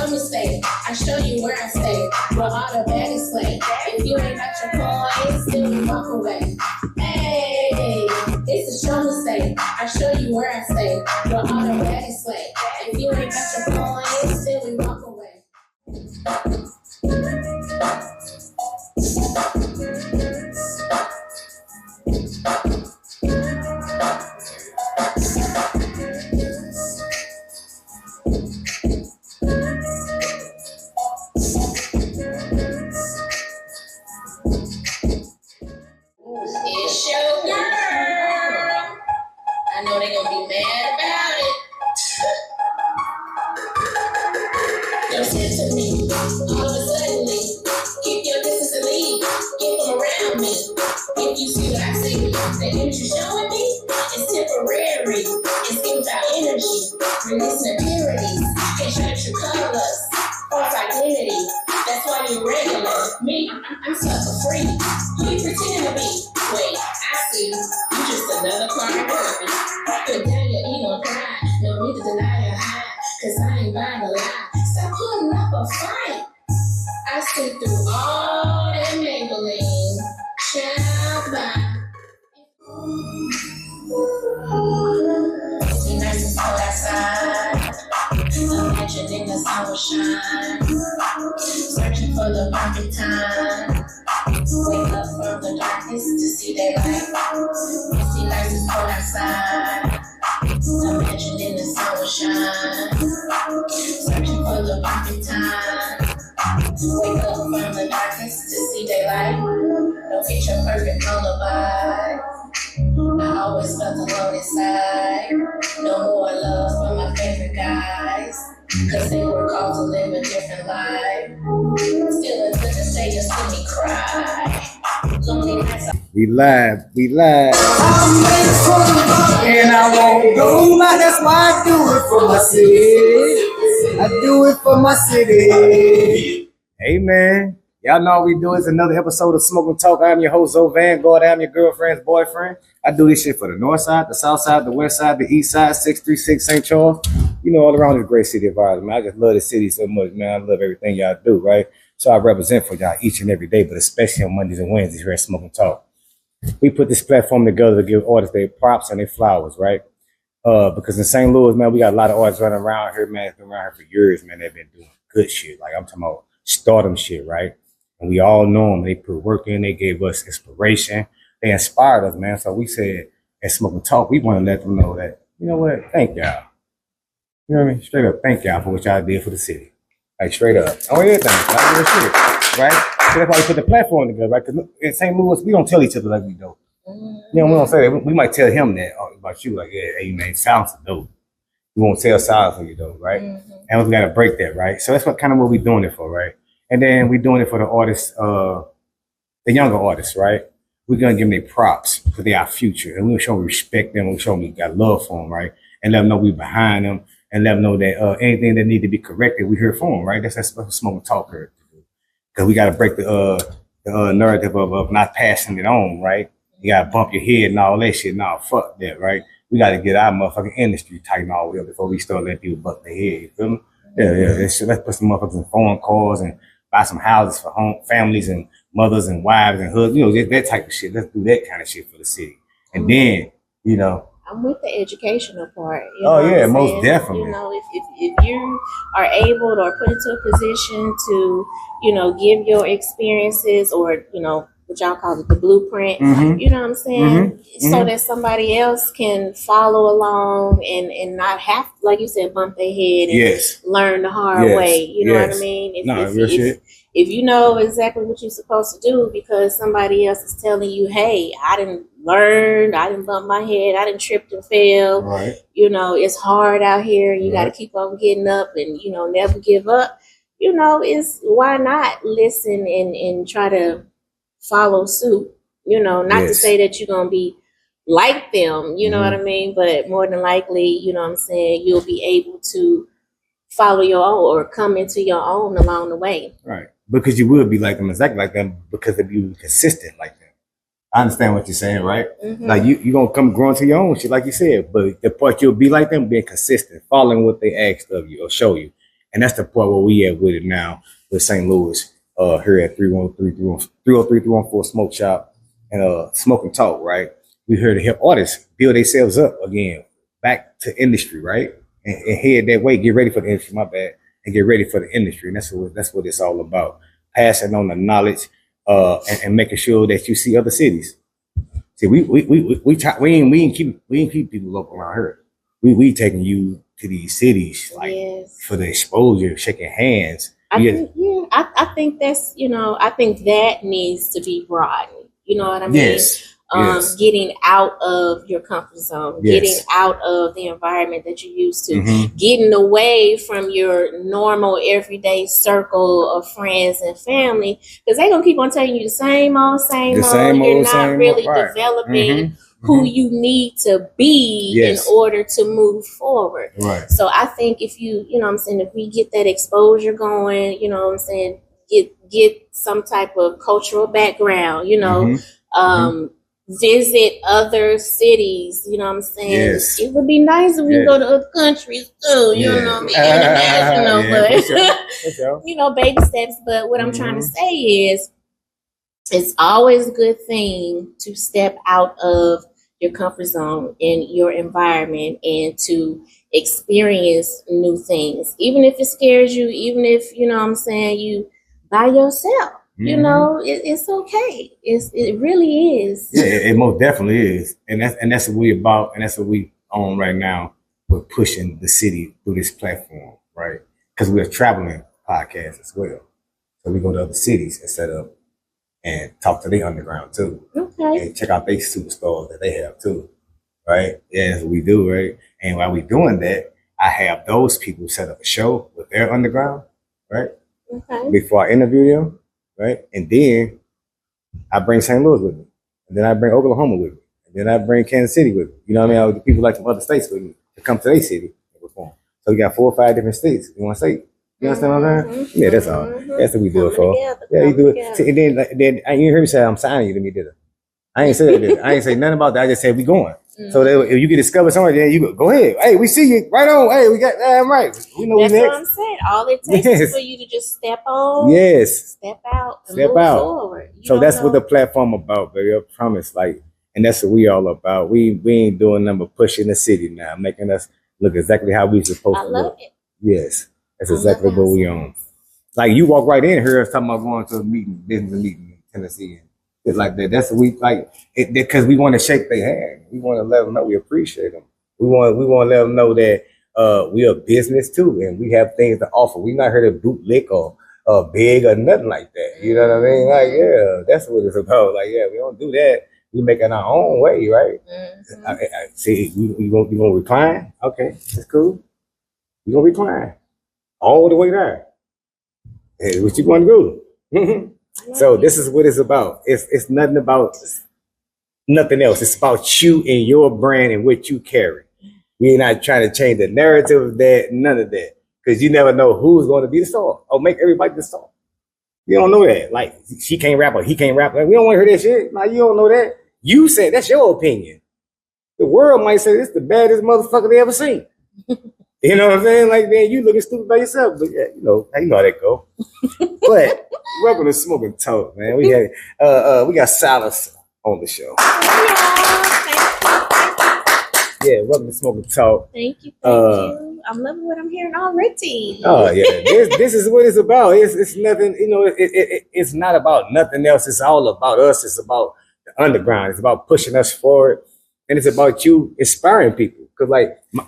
show me stay. I show you where I stay. Where all the baddies play. If you ain't got your coins, then you walk away. Hey, it's a show me stay. I show you where I stay. Where all the baddies play. If you ain't got your coins, then we walk away. It's your girl. I know they gonna be mad about it. Don't sit to me, all of a sudden, keep your distance and leave, get from around me. If you see what I see, the energy showing me is temporary. It's giving out energy, releasing impurities, can't show your true colors, false identity. That's why you're regular. Me, I'm sucker free. Who you pretend to be? Wait, I see. You just another card copy. Put down your ego and pride. No need to deny your high, cause I ain't buying a lie. Stop putting up a fight. I see through all that Maybelline. Child bye. See nice and cold outside. Imagining the sun will shine. Searching for the perfect time. Wake up from the darkness to see daylight. See nice and cold outside. Imagining the sun will shine. Searching for the perfect time. Wake up from the darkness to see daylight. Don't get your perfect lullaby. I always felt alone inside. No more love from my favorite guys, cause they were called to live a different life. Still it's good to say just let me cry. Lonely nights. We live. And I won't go back, that's why I do it for my city. I do it for my city. Hey man, y'all know what we do. It's another episode of Smoke and Talk. I'm your host, Zoe Vanguard. I'm your girlfriend's boyfriend. I do this shit for the north side, the south side, the west side, the east side, 636 St. Charles. You know, all around this great city of ours, man. I just love the city so much, man. I love everything y'all do, right? So I represent for y'all each and every day, but especially on Mondays and Wednesdays here at Smoke and Talk. We put this platform together to give artists their props and their flowers, right? Because in St. Louis, man, we got a lot of artists running around here, man. It's been around here for years, man. They've been doing good shit. Like I'm talking about stardom shit, right? And we all know them. They put work in. They gave us inspiration. They inspired us, man. So we said at Smoke and Talk, we want to let them know that, you know what? Thank y'all. You know what I mean? Straight up, thank y'all for what y'all did for the city. Like straight up. On everything. Like real shit, right? So that's why we put the platform together, right? Because in St. Louis, we don't tell each other like we do. You know, we don't say that. We might tell him that about you, like, yeah, hey, man, sounds dope. We won't tell Silas what you do, right? Mm-hmm. And we got to break that, right? So that's what we're doing it for, right? And then we're doing it for the artists, the younger artists, right? We're going to give them their props because they are our future. And we'll show them respect them. We'll show them we got love for them, right? And let them know we're behind them and let them know that anything that need to be corrected, we're here for them, right? That's what Smoke and Talk here to do. Because we got to break the narrative of not passing it on, right? You got to bump your head and all that shit. No, fuck that, right? We got to get our motherfucking industry tightened all the way up before we start letting people bump their head. You feel me? Yeah. Let's put some motherfuckers in phone calls and buy some houses for home families and mothers and wives and husbands. You know, that type of shit. Let's do that kind of shit for the city. And then, you know. I'm with the educational part. Yeah, most definitely. You know, if you are able or put into a position to, you know, give your experiences or, you know, what y'all call it, the blueprint, you know what I'm saying? So that somebody else can follow along and not have, like you said, bump their head and learn the hard way. You know what I mean? If you know exactly what you're supposed to do because somebody else is telling you, hey, I didn't learn, I didn't bump my head, I didn't trip and fail. Right. You know, it's hard out here. You got to keep on getting up and, you know, never give up. You know, why not listen and try to follow suit, you know, not to say that you're going to be like them, you know what I mean? But more than likely, you know what I'm saying, you'll be able to follow your own or come into your own along the way. Right. Because you will be like them, exactly like them, because if you're consistent like them. I understand what you're saying, right? Like you're going to come grow into your own shit, like you said. But the part you'll be like them, being consistent, following what they asked of you or show you. And that's the part where we at with it now with St. Louis, here at 303-314 Smoke Shop and Smoke and Talk, right? We're here to help artists build themselves up again, back to industry, right? And head that way, get ready for the industry, my bad, and get ready for the industry. And that's what it's all about. Passing on the knowledge and making sure that you see other cities. See, we ain't keep people local around here. We taking you to these cities for the exposure, shaking hands. I think that's, I think that needs to be broadened. You know what I mean? Yes. Getting out of your comfort zone, getting out of the environment that you're used to, getting away from your normal everyday circle of friends and family, because they're gonna keep on telling you the same old. You're not really developing who you need to be in order to move forward. Right. So I think if if we get that exposure going, get some type of cultural background, visit other cities, Yes. It would be nice if we go to other countries too, international, but baby steps. But what I'm trying to say is it's always a good thing to step out of your comfort zone in your environment and to experience new things, even if it scares you, even if you by yourself. It's okay. It really is. Yeah, it most definitely is, and that's what we about, and that's what we on right now. We're pushing the city through this platform, right? Because we're a traveling podcast as well, so we go to other cities and set up and talk to the underground too, and check out their superstars that they have too, right? Yeah, that's what we do, right? And while we doing that, I have those people set up a show with their underground, right? Before I interview them. Right. And then I bring St. Louis with me. And then I bring Oklahoma with me. And then I bring Kansas City with me. You know what I mean? The people like from other states with me to come to their city and perform. So we got 4 or 5 different states in one state. You understand what I'm saying? Yeah, that's all. That's what we do it for. You do it. See, and then you heard me say I'm signing you to me, did I ain't say that, did I ain't say nothing about that. I just said we going. So that if you get discovered somewhere, then you go ahead. Hey, we see you right on. Hey, we got right. We know that's we next. What I'm saying. All it takes is for you to just step on. Step out. And move forward. So that's what the platform about, baby. I promise. And that's what we all about. We ain't doing nothing but pushing the city now, making us look exactly how we supposed to look. I love it. Yes, that's exactly what we on. Like you walk right in here talking about going to a business meeting in Tennessee. It's like that. That's what we like it because we want to shake their hand. We want to let them know we appreciate them. We want to let them know that we are business too, and we have things to offer. We're not here to bootlick or big or nothing like that. You know what I mean? Like, yeah, that's what it's about. Like, yeah, we don't do that. We make it our own way, right? I see, you gonna recline? Okay, that's cool. You gonna recline all the way there. Hey, what you gonna do? So this is what it's about. It's nothing about nothing else. It's about you and your brand and what you carry. We're not trying to change the narrative of that, none of that. Because you never know who's going to be the star or make everybody the star. You don't know that. Like, she can't rap or he can't rap. Like, we don't want to hear that shit. Like, you don't know that. You said that's your opinion. The world might say this is the baddest motherfucker they ever seen. You know what I'm saying? Like, man, you looking stupid by yourself. But yeah, you know how that go. But welcome to Smoking Talk, man. We got Sylencir on the show. Yeah, welcome to Smoking Talk. Thank you. I'm loving what I'm hearing already. Oh yeah, this is what it's about. It's nothing, it's not about nothing else. It's all about us. It's about the underground. It's about pushing us forward, and it's about you inspiring people. Because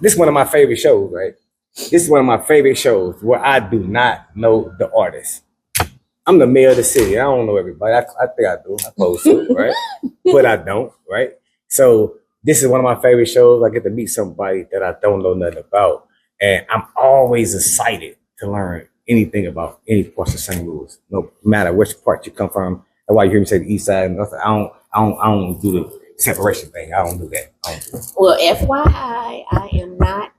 this is one of my favorite shows, right? This is one of my favorite shows where I do not know the artist. I'm the mayor of the city. I don't know everybody. I think I do. I pose to, right? But I don't, right? So this is one of my favorite shows. I get to meet somebody that I don't know nothing about. And I'm always excited to learn anything about any parts of St. Louis, no matter which part you come from. That's why you hear me say the east side. I don't do the separation thing. I don't do that. Well, FYI, I am not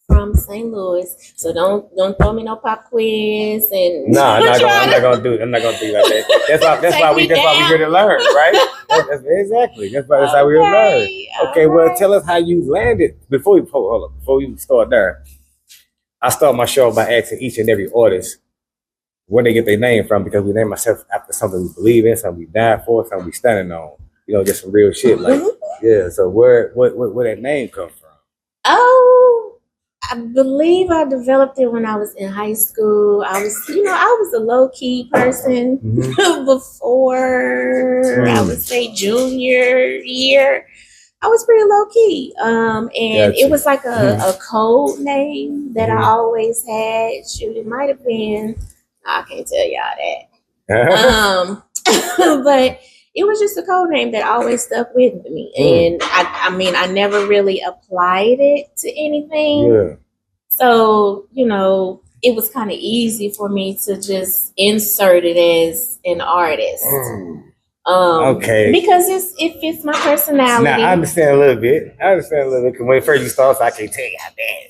from St. Louis, so don't throw me no pop quiz and. No, I'm not gonna do it. I'm not gonna do it like that. That's why we here to learn, right? Exactly. That's how we here to learn. Okay, well, tell us how you landed before you start there. I start my show by asking each and every artist where they get their name from, because we name ourselves after something we believe in, something we died for, something we standing on. You know, just some real shit. Like, yeah. So where that name come from? Oh, I believe I developed it when I was in high school. I was a low key person before I would say junior year. I was pretty low key. And it was like a code name that I always had. Shoot, it might have been, I can't tell y'all that. But it was just a code name that always stuck with me. And I mean, I never really applied it to anything. Yeah. So, you know, it was kind of easy for me to just insert it as an artist. Okay. Because it fits my personality. Now, I understand a little bit. Because when first you start, so I can't tell you how bad.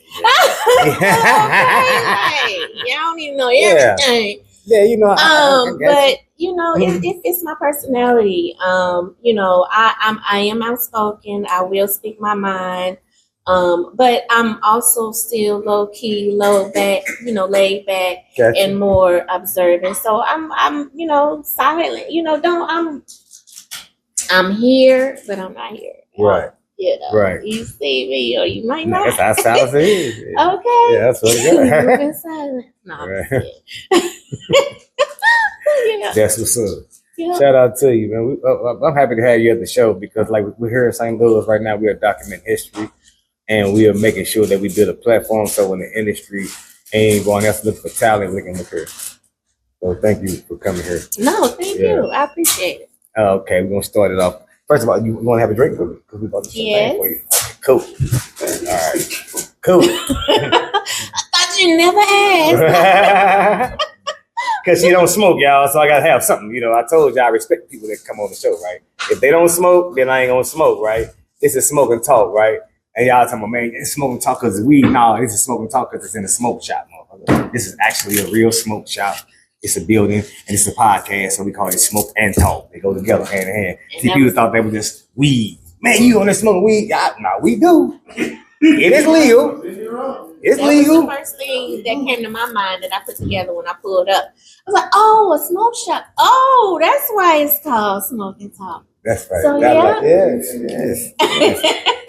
Okay. Y'all don't even know everything. Yeah, you know. But you know, it fits my personality. You know, I am outspoken. I will speak my mind. But I'm also still low key, laid back, and more observant. So I'm, you know, silent. You know, I'm here, but I'm not here. Right. You know, right. You see me, or you might not. That's how it is. Okay. Yeah, that's what it is. Moving silent. No, right. Yeah. That's what's up. Yeah. Shout out to you, man. I'm happy to have you at the show, because, like, we're here in St. Louis right now. We are documenting history. And we are making sure that we build a platform so when the industry ain't going else looking for talent, we can look here. So thank you for coming here. No, thank you. I appreciate it. Okay, we're going to start it off. First of all, you want to have a drink with me? Because we bought the champagne for you. Okay, cool. All right. Cool. I thought you never asked. Because she don't smoke, y'all, so I got to have something. You know, I told you I respect people that come on the show, right? If they don't smoke, then I ain't going to smoke, right? This is smoke and talk, right? And y'all talking about, man, it's smoking talk because it's weed. No, this is smoking talk because it's in a smoke shop, motherfucker. This is actually a real smoke shop. It's a building and it's a podcast, so we call it Smoke and Talk. They go together hand in hand. See, people thought they were just weed. Man, you on there smoking weed? No, we do. It is legal. It's legal. Was the first thing that came to my mind that I put together when I pulled up. I was like, oh, a smoke shop. Oh, that's why it's called Smoke and Talk. That's right. So, yes.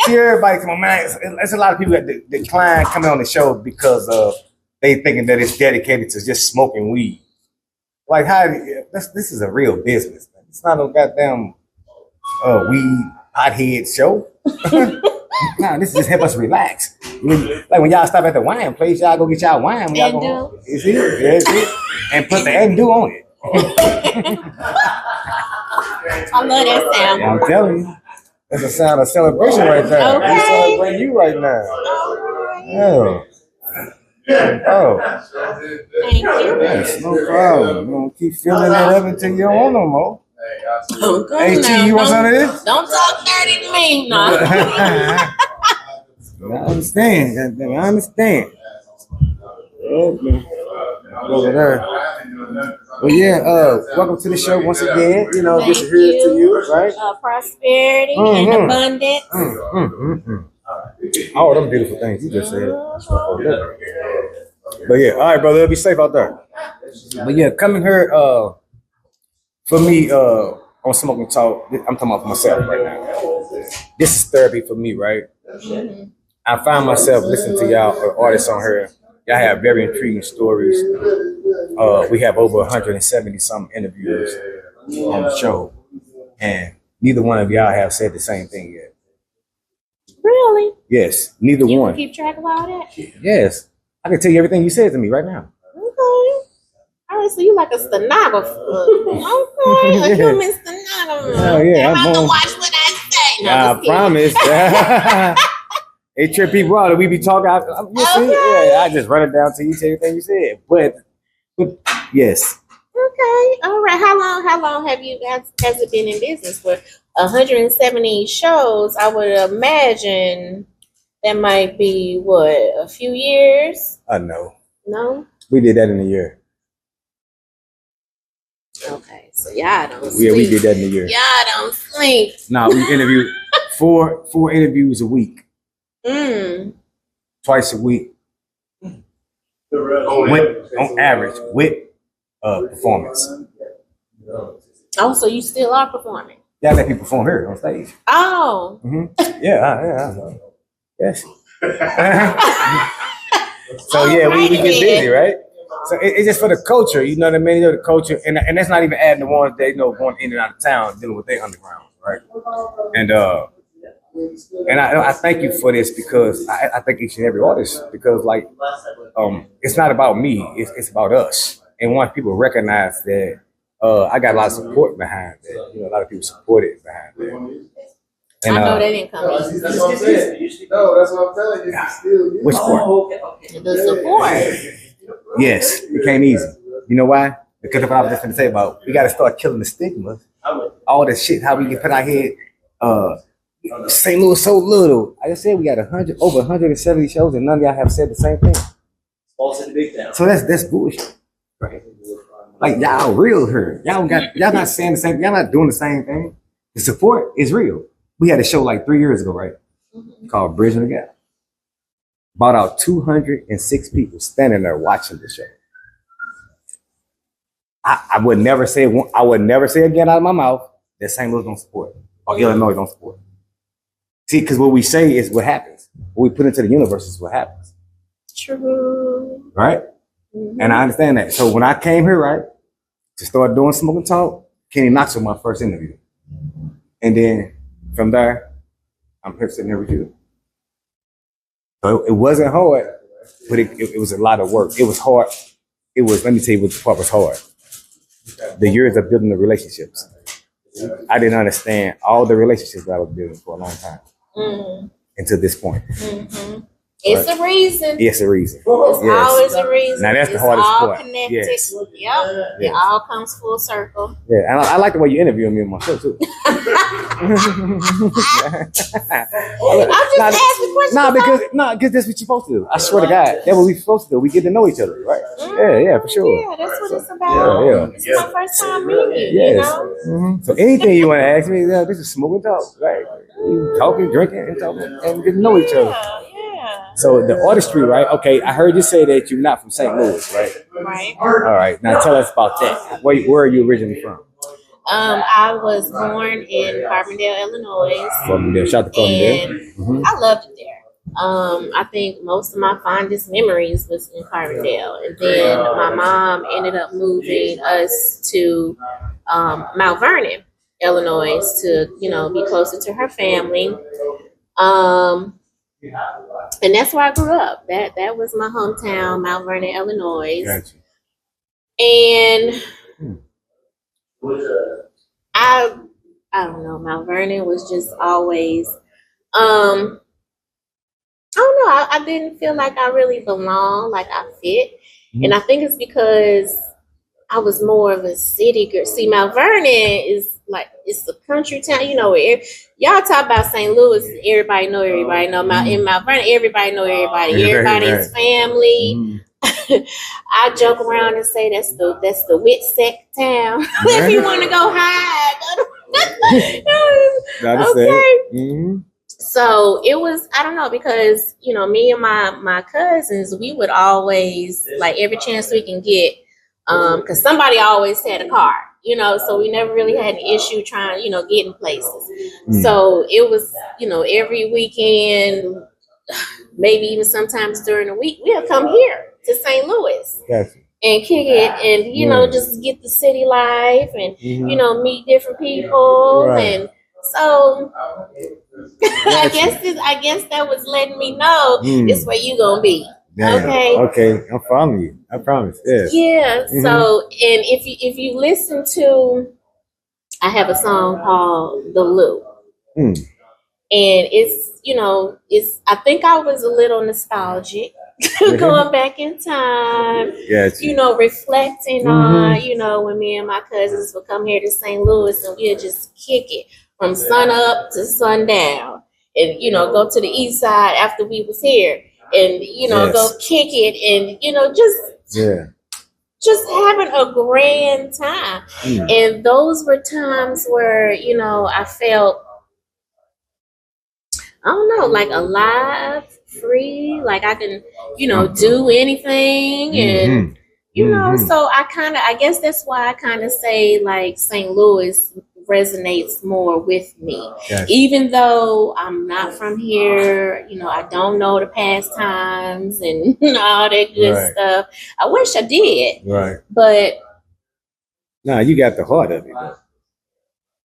See, everybody, come on, man. There's a lot of people that decline coming on the show because they thinking that it's dedicated to just smoking weed. Like, this is a real business, man. It's not a goddamn weed pothead show. Nah, this just help us relax. Like when y'all stop at the wine place, y'all go get y'all wine. When y'all go, is it? Yes, it. And put the and do on it. I love that sound. Yeah, I'm telling you. That's a sound of celebration right there. Okay. We're celebrating you right now. Oh. Oh. Thank you. Yes, no problem. You're going to keep filling that up until you don't want no more. Okay, Hey, T, you want some of this? Don't talk dirty to me, no. I understand. I understand. Okay. Over there. Well, yeah, welcome to the show once again. You know, this is here to you, right? Prosperity and abundance. All them beautiful things you just said. But yeah, all right, brother, be safe out there. But yeah, coming here, for me, on Smoking Talk, I'm talking about myself right now. This is therapy for me, right? I find myself listening to y'all artists on here. Y'all have very intriguing stories. We have over 170 some interviews on the show, and neither one of y'all have said the same thing yet. Really? Yes, neither you one. You keep track of all that? Yes, I can tell you everything you said to me right now. Okay. All right, so you like a stenographer. Okay, a human stenographer. Oh yeah, I'm going to watch what I say. No, I promise. It trip people out that we be talking. I just run it down to you, tell you everything you said. But yes. Okay. All right. How long has it been in business for? 170 shows. I would imagine that might be what, a few years? No. No. We did that in a year. Okay, so y'all don't sleep. Yeah, we did that in a year. Y'all don't sleep. No, we interviewed four interviews a week. Twice a week. on average with performance. Oh, so you still are performing? Yeah, I let people perform here on stage. Oh. Yeah. Yes. So yeah, we get busy, right? So it's just for the culture, you know what I mean? The culture, and that's not even adding the ones that going in and out of town dealing with their underground, right? And I thank you for this because I thank each and every artist because it's not about me, it's about us. And once people recognize that, I got a lot of support behind that. A lot of people supported behind that. And, I know that didn't come easy. That's what I'm saying. No, that's what I'm telling you. Still, which part? The support. Yes, it came easy. You know why? Because of what I was just going to say about, we got to start killing the stigma. All the shit, how we get put out here. St. Louis so little. I just said we got over 170 shows, and none of y'all have said the same thing. So that's bullshit. Right? Like y'all real here. Y'all not saying the same. Y'all not doing the same thing. The support is real. We had a show like 3 years ago, right? Called Bridging the Gap. Brought out 206 people standing there watching the show. I would never say again out of my mouth that St. Louis don't support or Illinois don't support. See, because what we say is what happens. What we put into the universe is what happens. True. Right? And I understand that. So when I came here, right, to start doing Smoke and Talk, Kenny Knox was my first interview. And then from there, I'm here sitting here with you. So it wasn't hard, but it was a lot of work. It was hard. Let me tell you what the part was hard. The years of building the relationships. I didn't understand all the relationships that I was building for a long time. Until this point. It's a reason. It's a reason. It's always a reason. Now that's the hardest part. Connected. Yes. Yep. It all comes full circle. Yeah, and I like the way you interviewing me on my show too. I'm just asking questions. Because that's what you're supposed to do. I swear to God, that's what we're supposed to do. We get to know each other, right? Yeah, for sure. Yeah, that's what it's about. Yeah. It's my first time meeting you. Yes. You know? So anything you want to ask me, this is Smoke and Talk, right? You talking, drinking, and talking, and get to know each other. Yeah. So the artistry, right? Okay, I heard you say that you're not from St. Louis, right? Right. All right. Now tell us about that. Where are you originally from? I was born in Carbondale, Illinois. Carbondale. Shout out to Carbondale. And I loved it there. I think most of my fondest memories was in Carbondale. And then my mom ended up moving us to Mount Vernon, Illinois, to, be closer to her family. And that's where I grew up. That was my hometown, Mount Vernon, Illinois. Gotcha. And I don't know, Mount Vernon was just always I don't know, I didn't feel like I really belonged, like I fit. And I think it's because I was more of a city girl. See, Mount Vernon is like, it's a country town, where y'all talk about St. Louis, everybody know everybody. In Mount Vernon, everybody know everybody. Everybody's family. I joke around and say that's the wit sack town. If you want to go high, okay. So it was, I don't know, because me and my cousins, we would always, like, every chance we can get, because somebody always had a car, so we never really had an issue trying, getting places. So it was, every weekend, maybe even sometimes during the week, we'll come here to St. Louis and kick it and, just get the city life and, meet different people. Right. And so I guess that was letting me know this where you gonna be. Damn. Okay, I'm following you. I promise. Yeah. So, and if you listen to, I have a song called "The Loop," and it's I think I was a little nostalgic, going back in time. Reflecting on when me and my cousins would come here to St. Louis and we'd just kick it from sun up to sundown, and go to the east side after we was here. And go kick it, and just having a grand time. And those were times where I felt, I don't know, like alive, free. Like I can, do anything, and so I guess that's why I kind of say like St. Louis resonates more with me. Yes. Even though I'm not from here, I don't know the pastimes and all that good stuff. I wish I did. Right. But you got the heart of it though.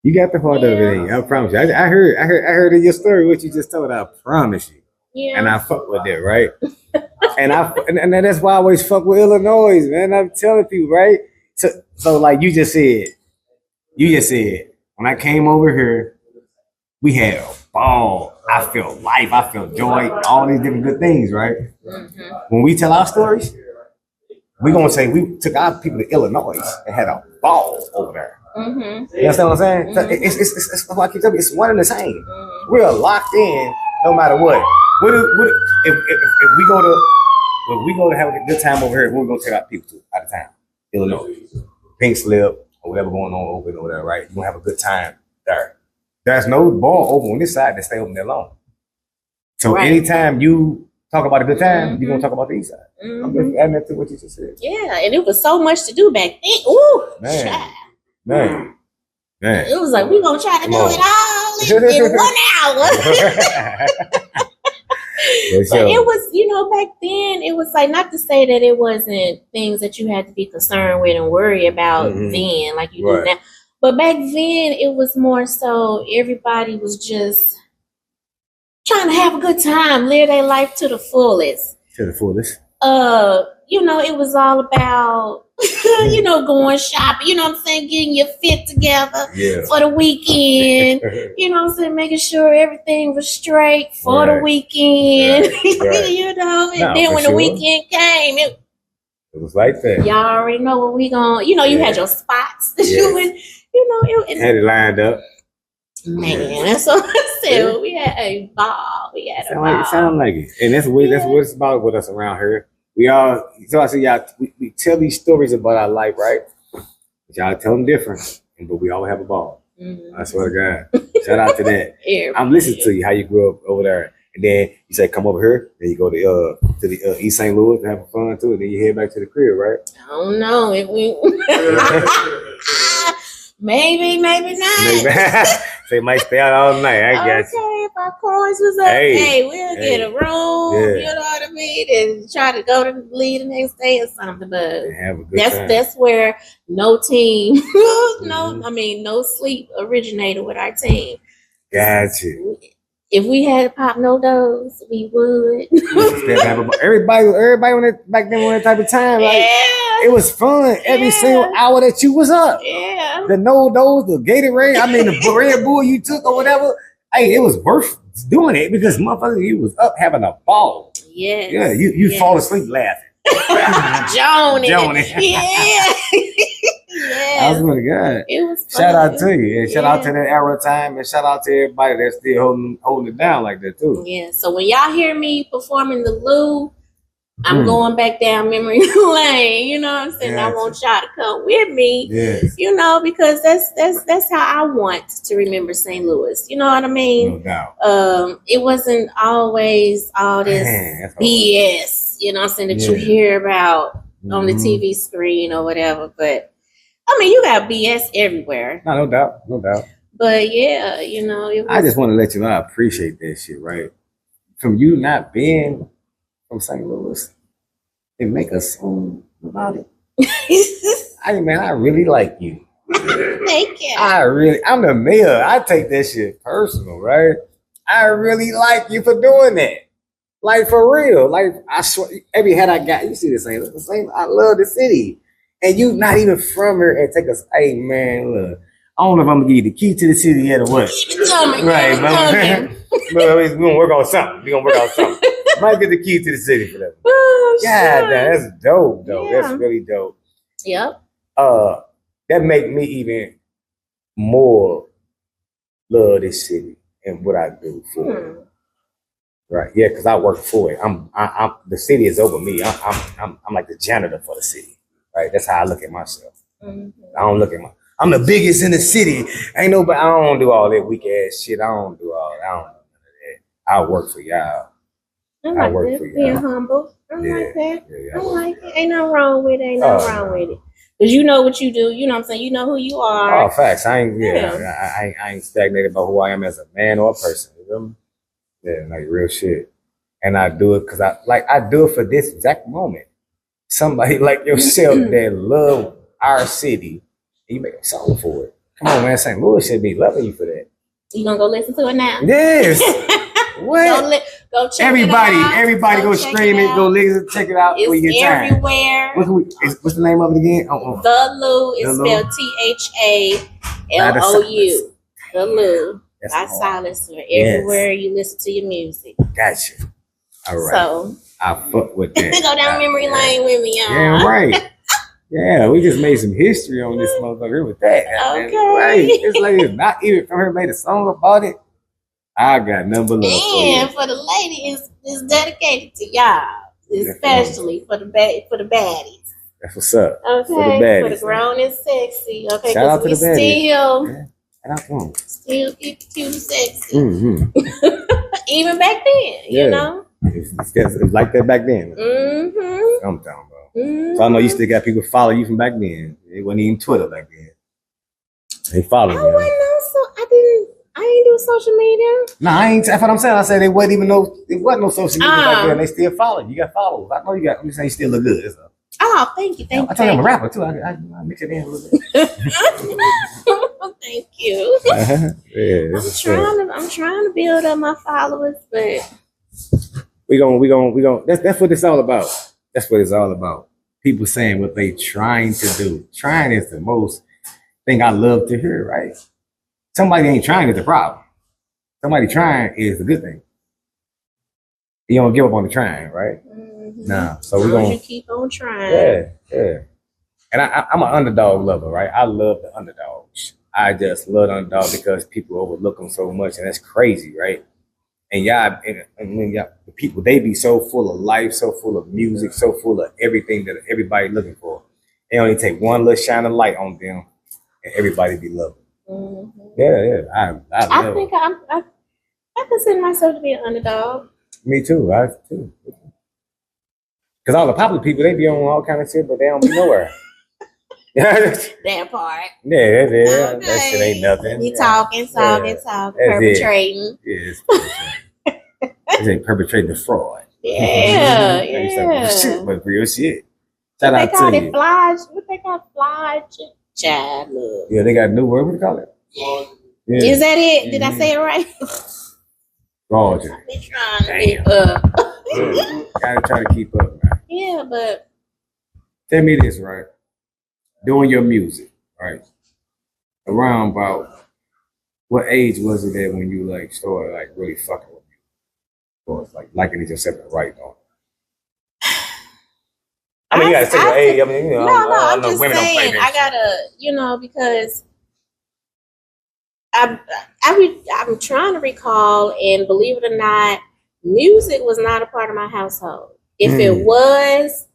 You got the heart of it. I promise you. I heard in your story what you just told. I promise you. Yeah. And I fuck with it, right? and that's why I always fuck with Illinois, man. I'm telling people, right? So like you just said, when I came over here, we had a ball. I felt life. I felt joy. All these different good things, right? Mm-hmm. When we tell our stories, we're going to say we took our people to Illinois and had a ball over there. Mm-hmm. You understand what I'm saying? Mm-hmm. It's what I keep telling you. It's one and the same. Mm-hmm. We're locked in no matter what. If we go to have a good time over here, we're going to take our people to out of town. Illinois. Pink slip. Or whatever going on open or whatever, right? You're gonna have a good time there. There's no ball open on this side that stay open that long. So anytime you talk about a good time, you're gonna talk about the east side. Mm-hmm. I'm just adding that to what you just said. Yeah, and it was so much to do back then. Ooh, man. It was like we're gonna try to do it all in 1 hour. But it was, back then, it was like, not to say that it wasn't things that you had to be concerned with and worry about then, like you do now. But back then, it was more so everybody was just trying to have a good time, live their life to the fullest. To the fullest. It was all about, going shopping, getting your fit together for the weekend, making sure everything was straight for the weekend, and then when the weekend came, it was like that. Y'all already know what we gonna, you had your spots that you went, had it lined up. Man, that's what I said. We had a ball. It sound like it. And that's what it's about with us around here. So I say, we tell these stories about our life, right? But y'all tell them different, but we all have a ball. Mm-hmm. I swear to God. Shout out to that. I'm listening to you, how you grew up over there. And then you say, come over here. Then you go to the East St. Louis and have fun too. And then you head back to the crib, right? I don't know. Maybe not. They might stay out all night. I guess. Okay, if our coins was up, we'll get a room. You know what I mean, and try to go to leave the next day or something. But that's where no team, no sleep originated with our team. Gotcha. If we had pop no dose, we would. Everybody back then when that type of time, like it was fun every single hour that you was up. Yeah. The no dose, the Gatorade, the Red Bull you took or whatever. Hey, it was worth doing it because motherfucker, you was up having a ball. Yes. Yeah, you fall asleep laughing. Joning. Yeah. I swear to God. It was fun. Shout out to you. And shout out to that era time. And shout out to everybody that's still holding it down like that too. Yeah. So when y'all hear me performing the Lou, I'm going back down memory lane. You know what I'm saying? Yes. I want y'all to come with me. Yes. Because that's how I want to remember St. Louis. You know what I mean? No doubt. It wasn't always all this BS, you know what I'm saying, that you hear about on the TV screen or whatever. But you got BS everywhere. No doubt. But it was, I just want to let you know I appreciate that shit, right? From you not being from St. Louis, and make a song about it. I really like you. Thank you. I'm the mayor. I take that shit personal, right? I really like you for doing that. Like for real. Like I swear, every head I got, you see the same. I love the city. And you not even from here and take us, hey man, look. I don't know if I'm gonna give you the key to the city yet or what. Right, but we're gonna work on something. Might get the key to the city for that. Oh, God, that's dope, though. Yeah. That's really dope. Yep. That make me even more love this city and what I do for it. Right? Yeah, because I work for it. I'm the city is over me. I'm like the janitor for the city. Right? That's how I look at myself. Mm-hmm. I don't look at I'm the biggest in the city. I don't do all that weak ass shit. I don't do all that. I don't do none of that. I work for y'all. I work that. for you. Being humble. I Yeah, like that. yeah, I like it. Ain't nothing wrong with it. Ain't nothing wrong with it. Because you know what you do. You know what I'm saying? You know who you are. Oh, facts. I ain't stagnated about who I am as a man or a person. You know? Yeah, like real shit. And I do it because I do it for this exact moment. Somebody like yourself that love our city, and you make a song for it. Come on, man. St. Louis should be loving you for that. You gonna go listen to it now? Yes. What? Go check everybody, it out. Everybody go stream it. Go listen, check it out. It's when you get everywhere. What's the name of it again? The Lou is spelled THALOU. The Lou. By Sylencir. Everywhere you listen to your music. Gotcha. All right. So I fuck with that. Go down memory lane with me, y'all. Yeah, right. Yeah, we just made some history on this motherfucker with that. Okay. Right. This lady not even from her made a song about it. I got nothing but love for the lady is dedicated to y'all, especially for the baddies. That's what's up. Okay, for the grown and sexy. Okay, shout out to the baddies. Still keep it cute and sexy. Even back then, you know. It's like that back then. I'm talking about. So I know you still got people follow you from back then. It wasn't even Twitter back then. They follow you. I ain't do social media. No, I ain't. That's what I'm saying. I said it wasn't no social media back then. They still follow you. You got followers. I know you got. I'm just saying you still look good. So. Oh, thank you. I told you I'm a rapper too. I mix it in a little bit. Thank you. Yeah, I'm trying to build up my followers, but we gonna. That's what it's all about. That's what it's all about. People saying what they trying to do. Trying is the most thing I love to hear. Right. Somebody ain't trying is the problem. Somebody trying is the good thing. You don't give up on the trying, right? Nah. So we're gonna keep on trying. Yeah. And I'm an underdog lover, right? I love the underdogs. I just love the underdog because people overlook them so much, and that's crazy, right? And the people, they be so full of life, so full of music, so full of everything that everybody looking for. They only take one little shine of light on them, and everybody be loving. Yeah. I think I consider myself to be an underdog. Me too. I too. Because all the popular people, they be on all kind of shit, but they don't be nowhere. That part. Yeah. Okay. That shit ain't nothing. You talking, perpetrating. Yes. This ain't perpetrating the fraud. Yeah. Shit, but real shit. Shout out to you. What they call it? Child love. Yeah, they got a new word. What do you call it? Yeah. Is that it? Did I say it right? Gorgeous. I've been trying to keep up. Gotta try to keep up, man. Yeah, but tell me this, right? Doing your music, right? Around about what age was it that when you like started like really fucking with music? Or it's like liking it yourself and writing on it? I mean, you gotta say your age. I mean, no, I'm just saying. I gotta, because I'm trying to recall, and believe it or not, music was not a part of my household. If it was,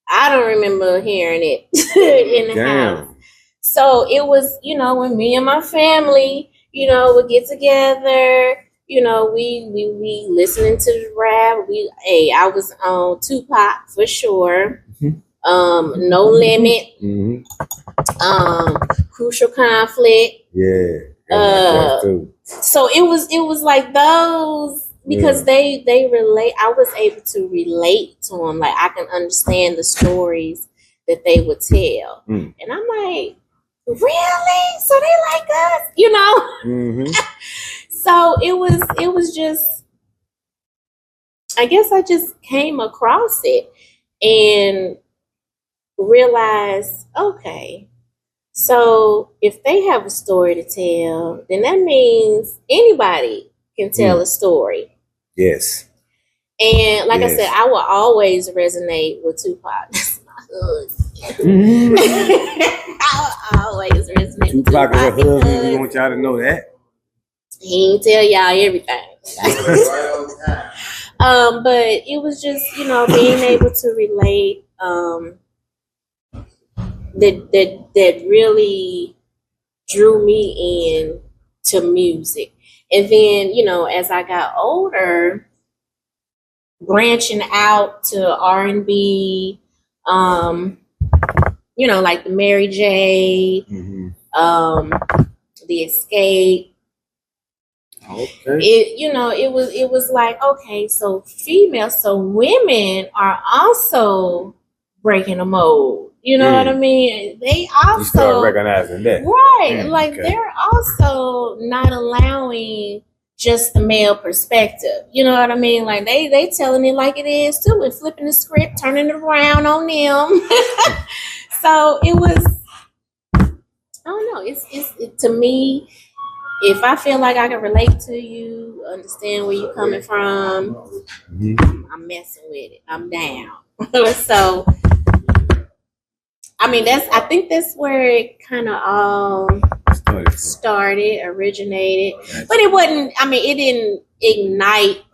I don't remember hearing it in the house. So it was, when me and my family, would get together, we listening to the rap. I was on Tupac for sure. No Limit. Crucial Conflict. Yeah. So it was like those, because they relate. I was able to relate to them. Like, I can understand the stories that they would tell. And I'm like, really? So they like us, So it was just, I guess I just came across it and realized, okay, so if they have a story to tell, then that means anybody can tell a story. Yes. And like I said, I will always resonate with Tupac. That's my husband. I will always resonate with Tupac. Tupac is a husband. We want y'all to know that. He ain't tell y'all everything. But it was just, being able to relate, that really drew me in to music. And then, as I got older, branching out to R&B, like the Mary J, the Escape. Okay. It was like, okay, so women are also breaking the mold. You know what I mean? They also you start recognizing that, right? Like they're also not allowing just the male perspective. You know what I mean? Like they telling it like it is too, and flipping the script, turning it around on them. So it was. I don't know. It, to me. If I feel like I can relate to you, understand where you're coming from, I'm messing with it. I'm down. So, I mean, I think that's where it kind of all originated. But it wasn't, I mean, it didn't ignite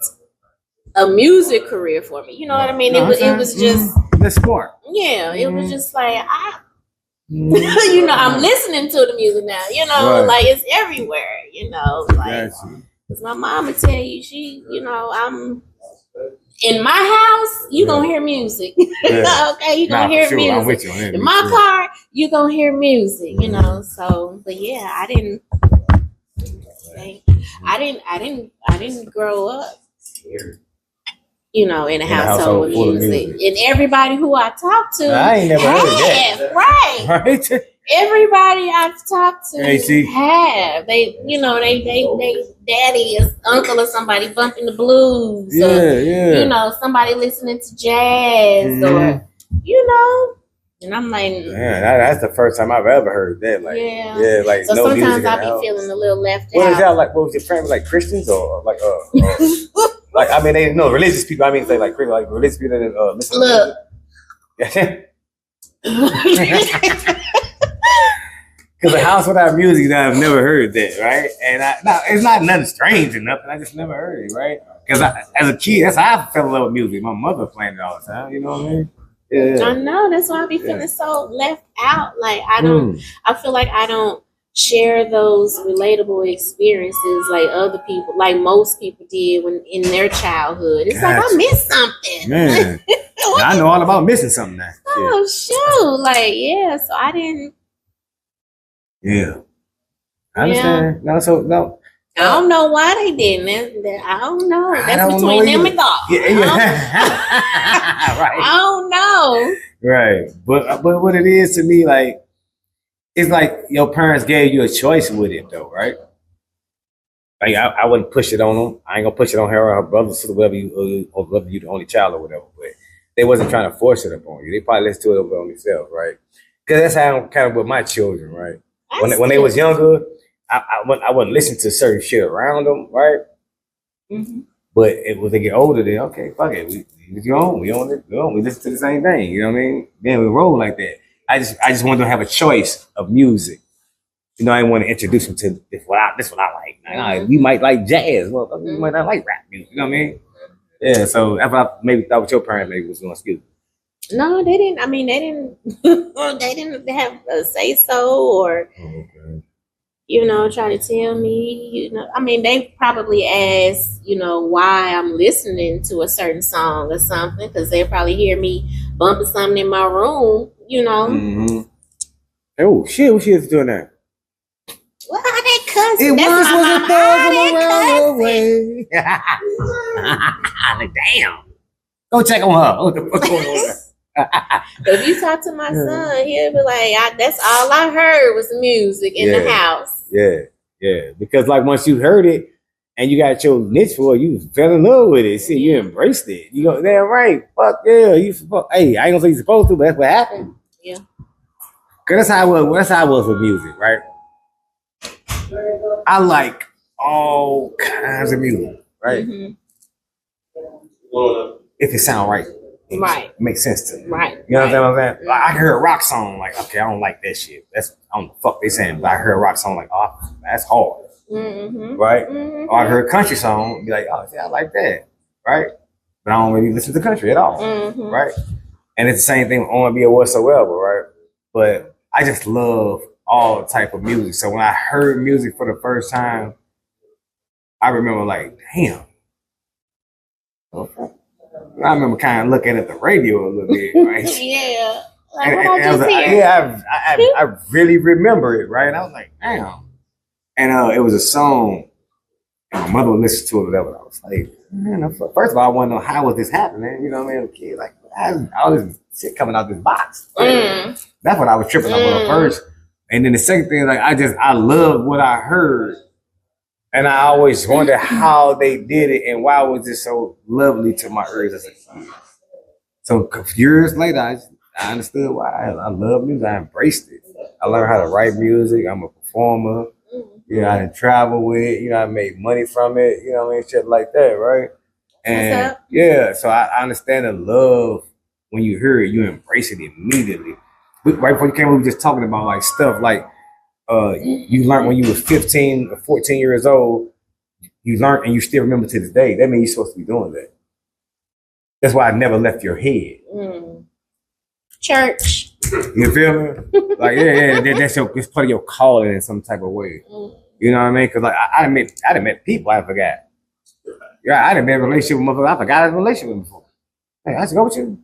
a music career for me. You know what I mean? It was just. That's smart. Yeah, it was just like, I'm listening to the music now, like it's everywhere, like, because my mom would tell you, I'm in my house, you gonna hear music. Okay, you gonna hear music. I'm with you. In my car, you gonna hear music, so, but yeah, I didn't grow up in a household with music. And everybody who I talked to, I ain't never heard that. Right. Everybody I've talked to have. They, they daddy is uncle or somebody bumping the blues. Or, somebody listening to jazz or, and I'm like, that's the first time I've ever heard that. Like, like so no sometimes I be feeling a little left out. What is that like? What was your friend like Christians or like like I mean they religious people. I mean say like religious people that listen. Look. Because a house without music, I've never heard that, right? And it's not nothing strange or nothing. I just never heard it, right? Because as a kid, that's how I fell in love with music. My mother playing it all the time. You know what I mean? Yeah. I know. That's why I be feeling so left out. Like I feel like I don't share those relatable experiences like other people, like most people did when in their childhood. It's like I missed something. Man, I know all about missing something now. Oh shoot! Like so I didn't. Yeah, I understand. No. I don't know why they didn't. I don't know. That's between them and God. Right. I don't know. Right, but what it is to me, like, it's like your parents gave you a choice with it, though, right? Like I wouldn't push it on them. I ain't gonna push it on her or her brother, sister, whether you the only child or whatever. But they wasn't trying to force it upon you. They probably listened to it over on themselves, right? Because that's how I'm kind of with my children, right? When they was younger, I wouldn't listen to certain shit around them, right? Mm-hmm. But when they get older, then okay, fuck it, we own it, we listen to the same thing. You know what I mean? Then we roll like that. I just want them to have a choice of music. I didn't want to introduce them to this what I like. Nah, we might like jazz, well, we might not like rap music. You know what I mean? Yeah. So if I maybe thought what your parents maybe was going to excuse me. No, they didn't. I mean, they didn't. They didn't have a say so or, try to tell me. I mean, they probably asked, why I'm listening to a certain song or something, because they probably hear me bumping something in my room. Mm-hmm. Oh shit! What she is doing now? Well, they cousin. It was a thousand around the way. Damn. Go check on her. What the fuck going on? If you talk to my son, he'll be like, that's all I heard was music in the house. Yeah. Because like once you heard it and you got your niche for it, you fell in love with it. See, you embraced it. You go, damn right. Fuck yeah. Hey, I ain't gonna say you're supposed to, but that's what happened. Yeah. Cause that's how I was with music, right? I like all kinds of music, right? Mm-hmm. If it sound right. Right. Makes sense to me. Right. You know what I'm saying? Like, I heard a rock song, like, okay, I don't like that shit. I don't know the fuck they saying, but I heard a rock song like, oh, that's hard. Mm-hmm. Right? Mm-hmm. Or I heard a country song, be like, oh, yeah, I like that. Right? But I don't really listen to country at all. Mm-hmm. Right? And it's the same thing with R&B or whatsoever, right? But I just love all type of music. So when I heard music for the first time, I remember like, damn. Okay. I remember kind of looking at the radio a little bit, right? Yeah. Like, And what I I was just like, hear? yeah, I really remember it, right? And I was like, damn. And it was a song, and my mother would listen to it or whatever. I was like, man, first of all, I want to know how was this happening? You know what I mean? A kid, like, all this shit coming out this box. That's what I was tripping over first. And then the second thing, like, I love what I heard. And I always wondered how they did it and why was it so lovely to my ears as a kid. So years later, I understood why. I love music. I embraced it. I learned how to write music. I'm a performer. You know, I didn't travel with it. You know, I made money from it. You know what I mean? Shit like that, right? And yeah, so I understand the love. When you hear it, you embrace it immediately. Right before you came, we were just talking about like stuff like you learned when you were 15 or 14 years old. You learned and you still remember to this day. That means you're supposed to be doing that. That's why I never left your head. Church. You feel me? Like, yeah, it's part of your calling in some type of way. You know what I mean? Because like I done met people I forgot. Yeah, I done been in a relationship with motherfuckers I forgot I was in a relationship with before. Hey, I should go with you.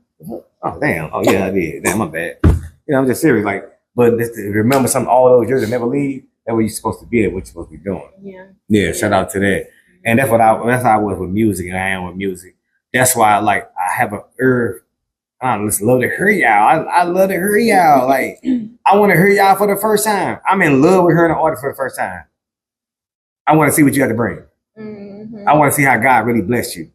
Oh damn. Oh yeah, I did. Damn, my bad. You know, I'm just serious. Like, but remember all those years that never leave. That's what you're supposed to be at. What you're supposed to be doing. Yeah. Yeah. Shout out to that. And that's how I was with music, and I am with music. That's why I have a urge. I just love to hear y'all. I love to hear y'all. Like, I want to hear y'all for the first time. I'm in love with hearing an artist for the first time. I want to see what you got to bring. I want to see how God really blessed you.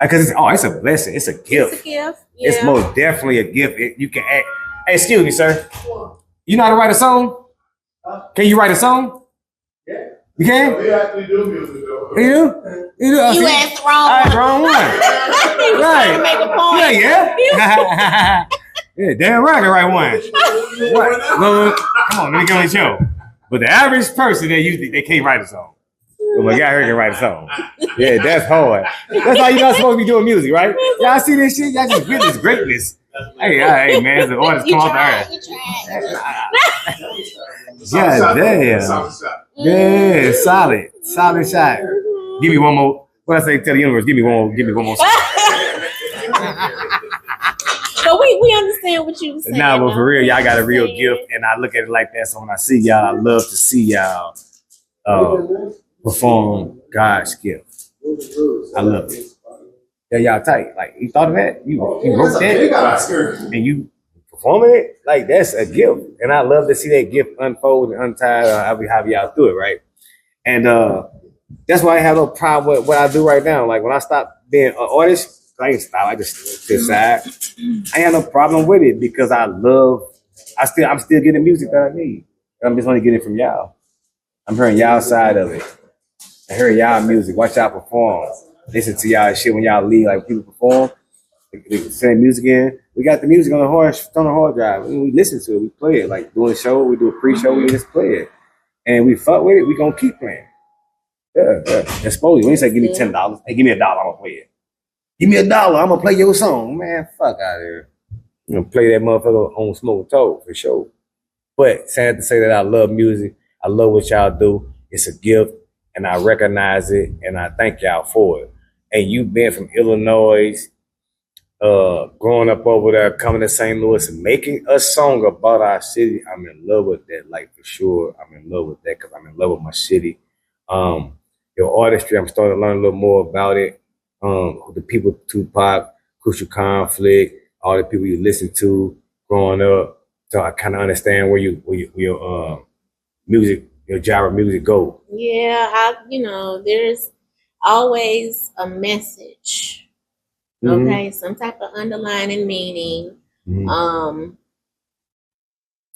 Because it's a blessing. It's a gift. It's a gift. Yeah. It's most definitely a gift. You can act. Hey, excuse me, sir. You know how to write a song? Can you write a song? Yeah. You can? We actually do music though. You do? You asked the wrong one. Right. To make a point. Yeah. Yeah, damn right, the right one. Right. Come on, let me get on the show. But the average person, they can't write a song. But my guy here can write a song. Yeah, that's hard. That's how you're not supposed to be doing music, right? Y'all see this shit? Y'all just witness greatness. Hey, man, the artists come off the earth. Yeah, damn. Yeah, solid shot. Give me one more. What I say? Tell the universe, give me one more. But we understand what you saying. Nah, but for real, y'all got a real gift, and I look at it like that. So when I see y'all, I love to see y'all perform God's gift. I love it. Yeah, y'all tight. Like, you thought of that? You wrote that, and you performing it? Like, that's a gift. And I love to see that gift unfold and untie, how y'all do it, right? And that's why I have no problem with what I do right now. Like, when I stop being an artist, I ain't stop. I just decide. I have no problem with it because I'm still getting music that I need. I'm just want to get it from y'all. I'm hearing y'all side of it. I hear y'all music. Watch y'all perform. Listen to y'all shit when y'all leave. Like, people perform, they send music in. We got the music on the hard drive. We listen to it. We play it. Like, doing a show, we do a pre-show. We just play it, and we fuck with it. We gonna keep playing. Yeah. Exposure. When you say give me $10, hey, give me $1, I'm gonna play it. Give me $1, I'm gonna play your song, man. Fuck out of here. I'm gonna play that motherfucker on Smoke Toe for sure. But sad to say that I love music. I love what y'all do. It's a gift, and I recognize it, and I thank y'all for it. And you being from Illinois, growing up over there, coming to St. Louis, and making a song about our city, I'm in love with that, like, for sure. I'm in love with that because I'm in love with my city. Your artistry, I'm starting to learn a little more about it. The people, Tupac, Crucial Conflict, all the people you listen to growing up. So I kind of understand where your music, your genre music go. Yeah, there's always a message. Okay, some type of underlying meaning. Because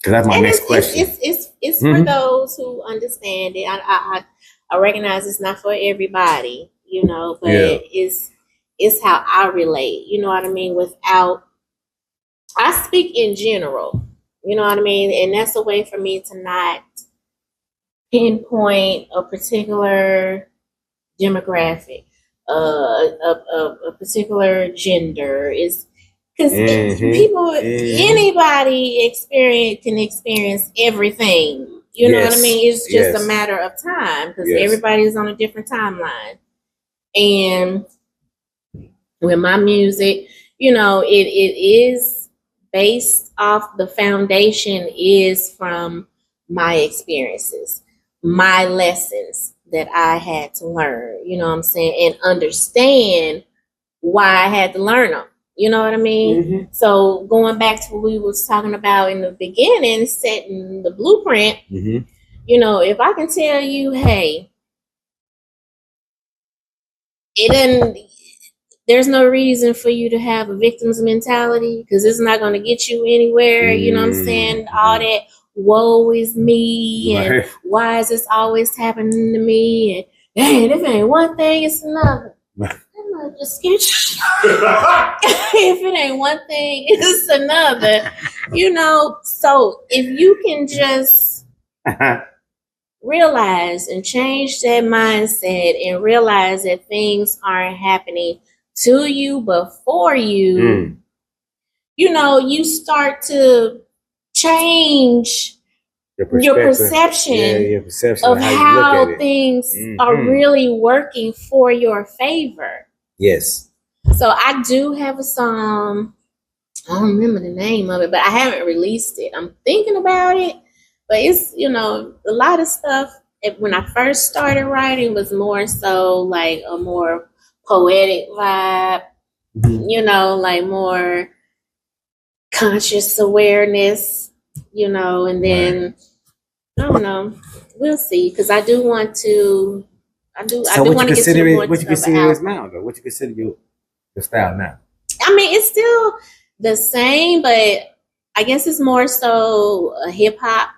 that's my next question. It's for those who understand it. I recognize it's not for everybody, but it's how I relate. You know what I mean? I speak in general. You know what I mean? And that's a way for me to not pinpoint a particular demographic, a particular gender. Is because anybody can experience everything. You know what I mean? It's just a matter of time because everybody's on a different timeline. And with my music, it is based off, the foundation is from my experiences, my lessons that I had to learn, you know what I'm saying, and understand why I had to learn them. You know what I mean? Mm-hmm. So going back to what we was talking about in the beginning, setting the blueprint, mm-hmm. If I can tell you, hey, there's no reason for you to have a victim's mentality, because it's not going to get you anywhere. Mm-hmm. You know what I'm saying? All that woe is me, right. And why is this always happening to me? And hey, if it ain't one thing, it's another. Just get if it ain't one thing, it's another. So if you can just realize and change that mindset and realize that things aren't happening to you but for you, you start to change your perception of how things are really working for your favor. Yes. So I do have a song. I don't remember the name of it, but I haven't released it. I'm thinking about it, but it's, a lot of stuff. When I first started writing was more so like a more poetic vibe, like more conscious awareness, and then I don't know. We'll see, because I do want to. I do want to get to the what you consider it now, though? What you consider your style now? I mean, it's still the same, but I guess it's more so a hip hop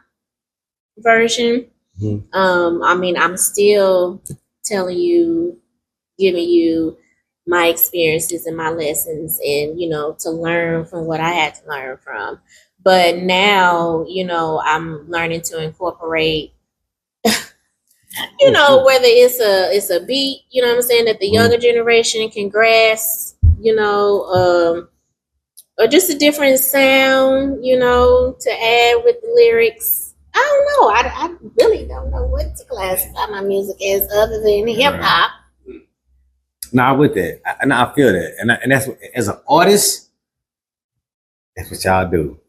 version. Mm-hmm. I mean, I'm still telling you, giving you my experiences and my lessons, and to learn from what I had to learn from. But now, I'm learning to incorporate. Whether it's a beat, what I'm saying, that the younger generation can grasp, or just a different sound, to add with the lyrics. I don't know. I really don't know what to classify my music as other than hip hop. Nah, with that, I feel that, and that's what, as an artist, that's what y'all do.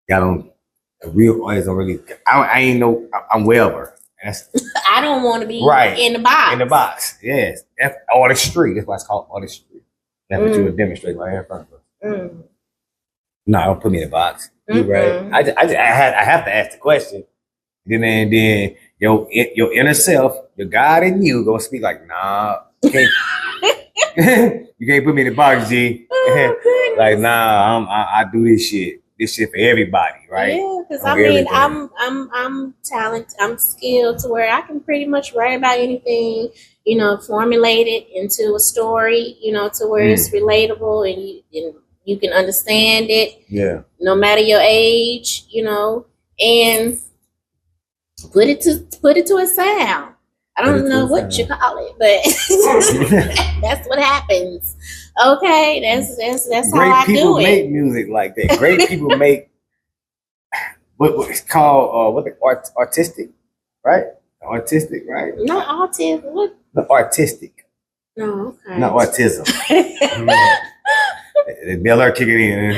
Y'all don't. A real artist don't really. I ain't no. I'm wherever. I don't want to be in the box. In the box, yes. That's artistry. That's why it's called artistry. That's what you would demonstrate right here in front of us. No, don't put me in the box. You right. I have to ask the question. Then your inner self, your God in you, gonna speak like, nah, you can't put me in the box, G. Like, nah, I do this shit. This shit for everybody, right? Yeah, because I mean, I'm talented, I'm skilled to where I can pretty much write about anything, formulate it into a story, to where it's relatable and you can understand it. Yeah. No matter your age, and put it to a sound. I don't know what you call it, but that's what happens. Okay, that's how I do it. Great people make music like that. Great people make what it's called artistic, right? Artistic, right? Not autism. What? The artistic. No, okay. Not autism. The Bel-Air kicking in.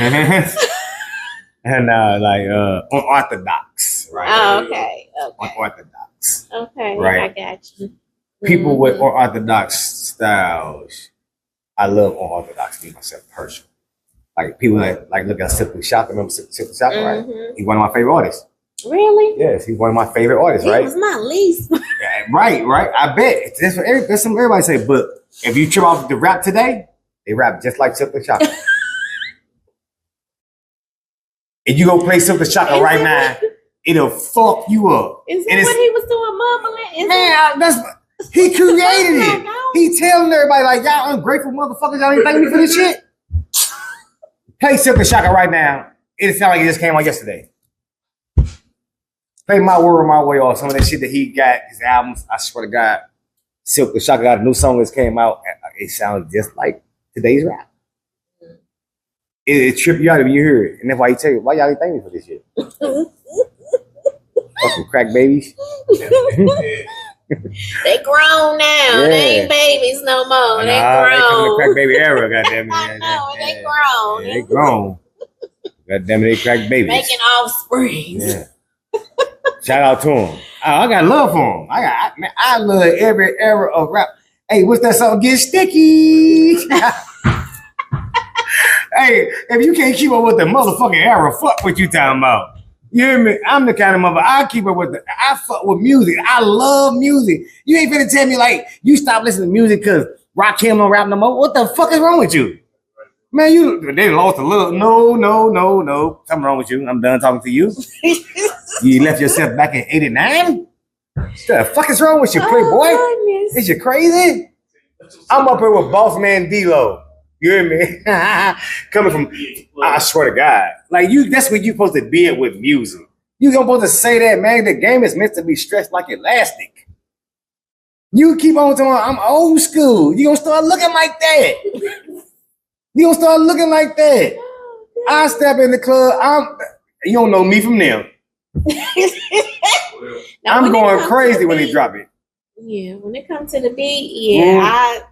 And unorthodox, right? Oh, okay. Unorthodox. Okay, right. I got you. People with unorthodox styles. I love unorthodox me myself personally. Like people that look at Sylencir. Remember Sylencir, right? He's one of my favorite artists. Really? Yes, he's one of my favorite artists, right? He was my least. Right. I bet. That's what everybody say. But if you trip off the rap today, they rap just like Sylencir. If you go play Sylencir right now, it'll fuck you up. Is that what he was doing, mumbling? Man, he created it. He telling everybody like, y'all ungrateful motherfuckers, y'all ain't thanking me for this shit. Play Sylencir right now. It sounds like it just came out yesterday. Play My Word, My Way, or some of that shit that he got, his albums. I swear to God, Sylencir got a new song that came out. It sounds just like today's rap. It trip you out if you hear it. And that's why he tell you, why y'all ain't thanking me for this shit? Fucking crack babies. They grown now. Yeah. They ain't babies no more. They grown. They coming to crack baby era, goddamn it. I know, they grown. They grown. Goddamn it, they crack babies. Making offspring. Yeah. Shout out to them. I got love for them. I love every era of rap. Hey, what's that song? Get sticky. Hey, if you can't keep up with the motherfucking era, fuck what you talking about. You hear me? I'm the kind of mother, I keep up with I fuck with music. I love music. You ain't finna tell me like, you stop listening to music because Rakim don't rap no more. What the fuck is wrong with you? Man, they lost a little. No. Something wrong with you. I'm done talking to you. You left yourself back in 89? What the fuck is wrong with you, playboy? Is you crazy? I'm up here with Boss Man D-Lo. You hear me? Coming from, I swear to God. Like, that's what you supposed to be at with music. You don't supposed to say that, man. The game is meant to be stretched like elastic. You keep on telling me, I'm old school. You gonna start looking like that. You gonna start looking like that. I step in the club, you don't know me from them. I'm going crazy when they drop it. Yeah, when it comes to the beat, I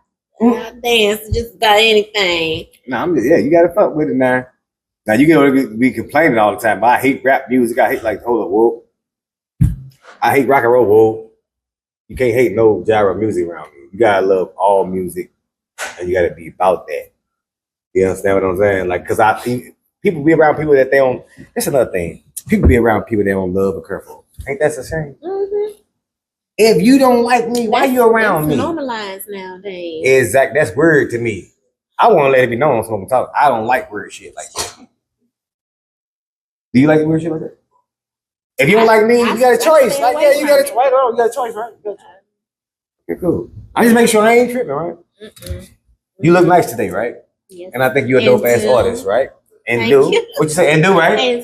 dance just about anything. You gotta fuck with it now. Now you can be complaining all the time, but I hate rap music. I hate whoa. I hate rock and roll. Whoa. You can't hate no genre music around me. You gotta love all music, and you gotta be about that. You understand what I'm saying? Like, cause people be around people that they don't. That's another thing. People be around people they don't love or care for. Ain't that a shame? Mm-hmm. If you don't like me, why you around me? Normalized nowadays. Exactly. That's weird to me. I want to let it be known on Smoking Talk. I don't like weird shit like that. Do you like weird shit like that? If you don't like me, you got a choice. Like, yeah, you got a choice. Right? You got a choice, right? Okay, cool. I just make sure I ain't tripping, right? Mm-mm. You look nice today, right? Yes. And I think you're a dope ass artist, right? And do what you say, and do, right? And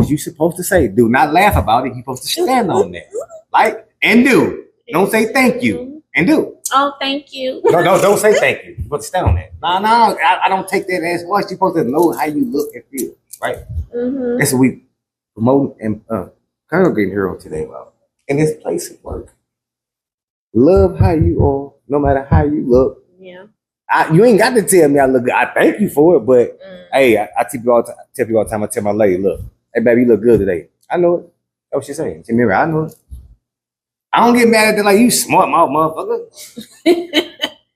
you're supposed to say, do not laugh about it. You're supposed to stand on that. Like, and do. Don't say thank you. And do. Oh, thank you. No, don't say thank you. You're supposed to stand on that. No, I don't take that as what. You're supposed to know how you look and feel, right? Mm-hmm. That's what we promote and congregating here on today about. In this place of work. Love how you are, no matter how you look. Yeah. You ain't got to tell me I look good. I thank you for it, but hey, I tell people all the time. I tell my lady, look, hey baby, you look good today. I know it. That's what she's saying. She mirror, I know it. I don't get mad at that like you smart mouth motherfucker.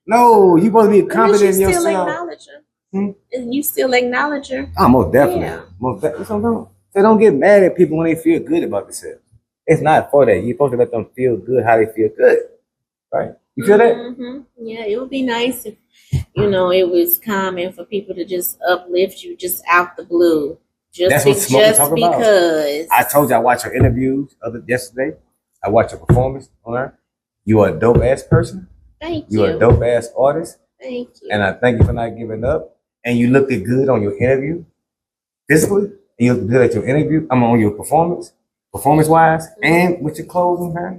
No, you supposed to be confident in yourself. Still acknowledge her. And you still acknowledge her. Oh, most definitely. Yeah. Most definitely. So don't get mad at people when they feel good about themselves. It's not for that. You're supposed to let them feel good how they feel good. Right? You feel that? Mm-hmm. Yeah, it would be nice if, it was common for people to just uplift you just out the blue. That's what Smokey talk about. I told you I watched her interviews yesterday. I watched her performance on her. You are a dope ass person. Thank you. You're a dope ass artist. Thank you. And I thank you for not giving up. And you looked good on your interview, physically. And you looked good at your interview. On your performance wise, and with your clothes and hair.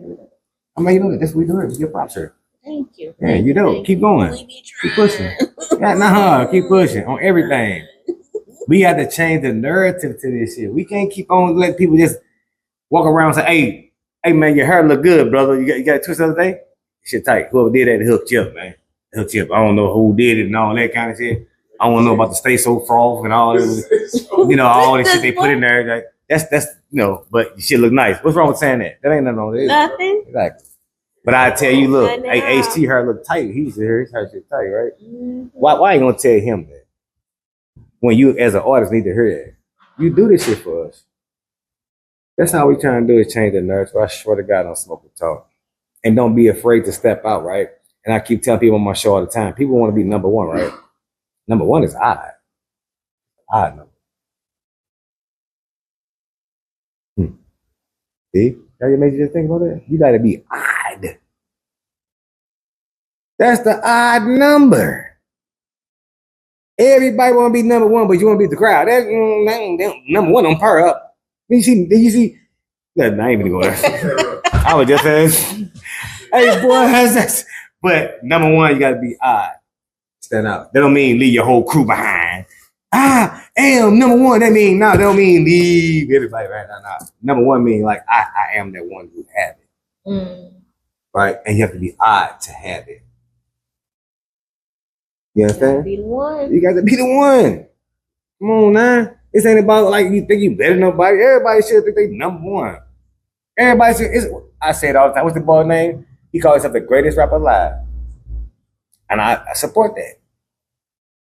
I mean, that's what we do. Your props here. Thank you. Yeah, you do. Keep going. Keep pushing. Keep pushing on everything. We have to change the narrative to this shit. We can't keep on letting people just walk around and say, hey man, your hair look good, brother. You got a twist the other day? Shit tight. Whoever did that hooked you up, man. Hooked you up. I don't know who did it and all that kind of shit. I don't know about the Stay So Froth and all that. All the shit they put in there. Like, that's but you shit look nice. What's wrong with saying that? That ain't nothing wrong with it. Nothing. Exactly. But I tell you, look, hey, HT hair look tight. He's here, his hair shit tight, right? Mm-hmm. Why you gonna tell him that? When you as an artist need to hear that. You do this shit for us. That's all we trying to do is change the narrative. I swear to God, don't smoke and talk. And don't be afraid to step out, right? And I keep telling people on my show all the time, people want to be number one, right? Number one is odd. Odd number. See? How you made you just think about that? You gotta be odd. That's the odd number. Everybody want to be number one, but you want to beat the crowd. That's number one on par up. Did you see? No, I ain't even going there. I was just saying, hey, boy, how's that? But number one, you got to be odd. Stand out. That don't mean leave your whole crew behind. Number one. That don't mean leave everybody right now. Number one mean like I am that one who have it. right? And you have to be odd to have it. You understand? Be the one. You got to be the one. Come on, now. This ain't about like you think you better than nobody. Everybody should think they number one. Everybody should. I say it all the time. What's the boy name? He calls himself the greatest rapper alive. And I support that.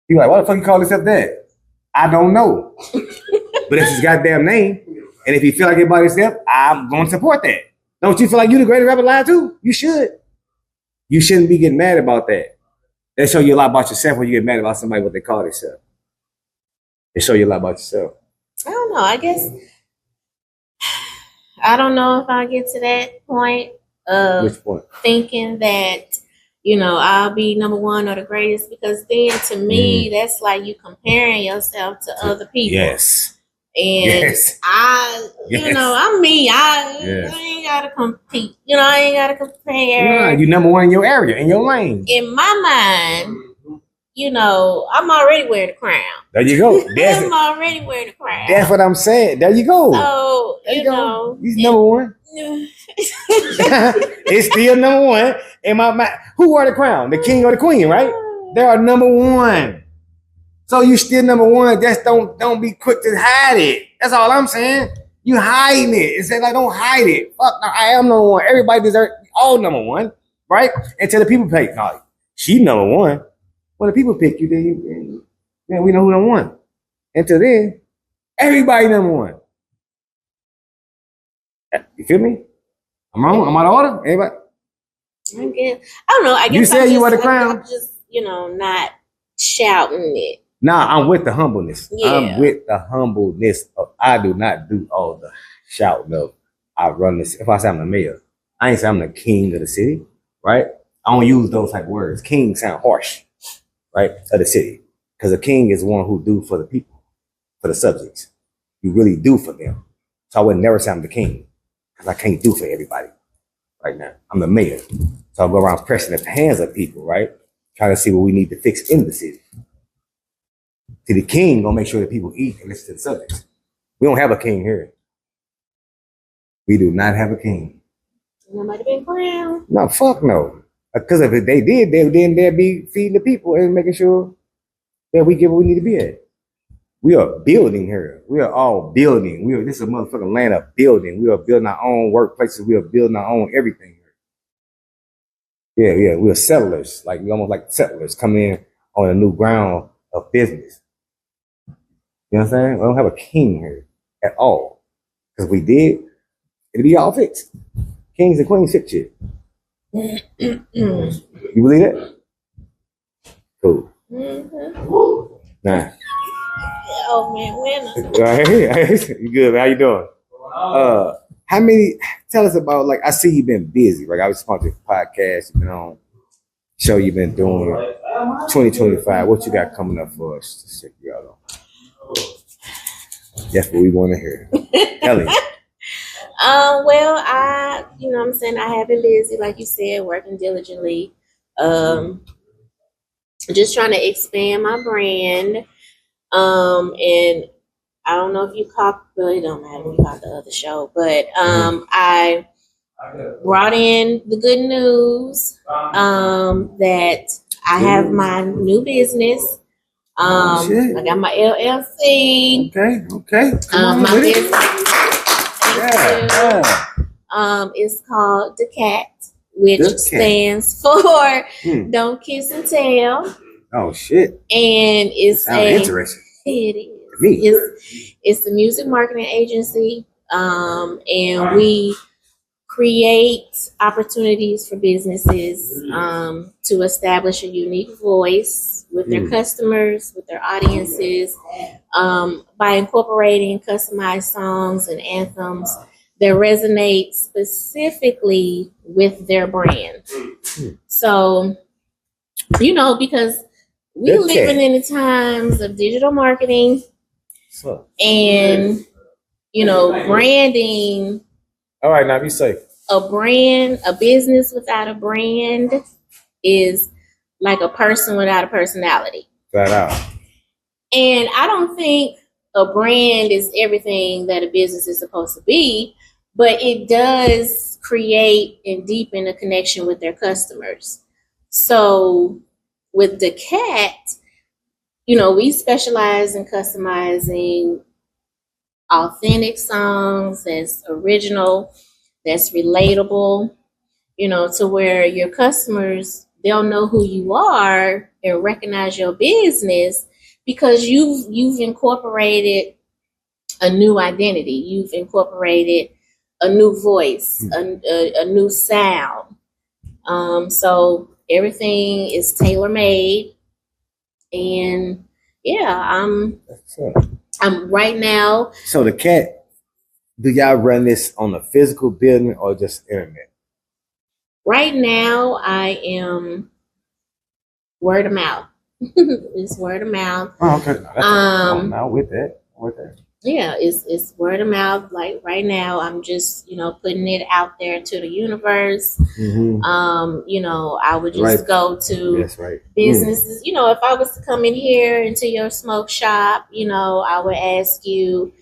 He like, why the fuck you call himself that? I don't know. But it's his goddamn name. And if he feel like it by himself, I'm going to support that. Don't you feel like you the greatest rapper alive too? You should. You shouldn't be getting mad about that. They show you a lot about yourself when you get mad about somebody what they call themselves. They show you a lot about yourself. I don't know. I guess I don't know if I get to that point of Which point? thinking that, I'll be number one or the greatest, because then to me that's like you comparing yourself to other people. Yes. And yes. I'm me. I ain't gotta compete. I ain't gotta compare. You number one in your area, in your lane. In my mind, I'm already wearing the crown. There you go. I'm already wearing the crown. That's what I'm saying. There you go. So, there you go. He's number one. It's still number one in my mind. Who wore the crown? The king or the queen, right? They are number one. So you still number one. Just don't be quick to hide it. That's all I'm saying. You hiding it. It's like don't hide it. Fuck, no, I am number one. Everybody deserves all number one, right? Until the people pick, no, she number one. When the people pick you, then we know who number one. Until then, everybody number one. You feel me? I'm wrong. I'm out of order. Everybody. I don't know. I guess you said you were the crown. I'm just, not shouting it. Nah, I'm with the humbleness. Yeah. I'm with the humbleness of I do not do all the shouting of I run this. If I say I'm the mayor, I ain't say I'm the king of the city, right? I don't use those type of words. King sound harsh, right? Of the city. Because a king is one who do for the people, for the subjects. You really do for them. So I would never say I'm the king. Because I can't do for everybody right now. I'm the mayor. So I'll go around pressing the hands of people, right? Trying to see what we need to fix in the city. See, the king gonna make sure that people eat and listen to the subjects. We don't have a king here. We do not have a king. Nobody been crowned. No, fuck no. Because if they did, then they'd be feeding the people and making sure that we get what we need to be at. We are building here. We are all building. This is a motherfucking land of building. We are building our own workplaces. We are building our own everything here. Yeah. We are settlers. Like we almost like settlers coming in on a new ground of business. You know what I'm saying? We don't have a king here at all. Because if we did, it'd be all fixed. Kings and queens fix shit. You believe that? Cool. Mm-hmm. Nah. Oh man, winner. You good, man? How you doing? How many? Tell us about, like, I see you've been busy, right? I was sponsoring a podcast, you've been on show you've been doing 2025. What you got coming up for us to check you out on? That's what we want to hear. Tell me. Well, I have been busy, like you said, working diligently. Just trying to expand my brand. And I don't know if you caught, well, it don't matter if you caught the other show, but I brought in the good news that I have my new business. I got my LLC. Okay. My business. It's called The Cat, which stands for Don't Kiss and Tell. Oh shit! And it's interesting. It is. It's the music marketing agency, and we create opportunities for businesses to establish a unique voice with their customers, with their audiences, by incorporating customized songs and anthems that resonate specifically with their brand. So, because we're living in the times of digital marketing and, branding. All right, now be safe. A business without a brand is like a person without a personality. Flat out. And I don't think a brand is everything that a business is supposed to be, but it does create and deepen a connection with their customers. So with the cat, we specialize in customizing authentic songs that's original, that's relatable, to where your customers, they'll know who you are and recognize your business because you've incorporated a new identity. You've incorporated a new voice, a new sound. So everything is tailor made, and I'm right now. So the cat, do y'all run this on a physical building or just internet? Right now, I am word of mouth. It's word of mouth. Oh, okay. Now with that. Yeah, it's word of mouth. Like right now, I'm just putting it out there to the universe. Mm-hmm. I would just go to businesses. If I was to come in here into your smoke shop, I would ask you,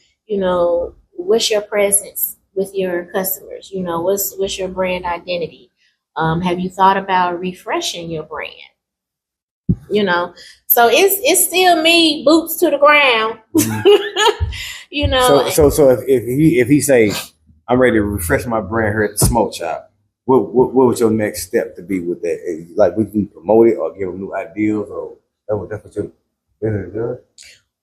what's your presence with your customers? What's your brand identity? Have you thought about refreshing your brand? So it's still me, boots to the ground. So if he say, I'm ready to refresh my brand here at the smoke shop, what would your next step to be with that? Like, would you promote it or give them new ideas, or that's what your business does?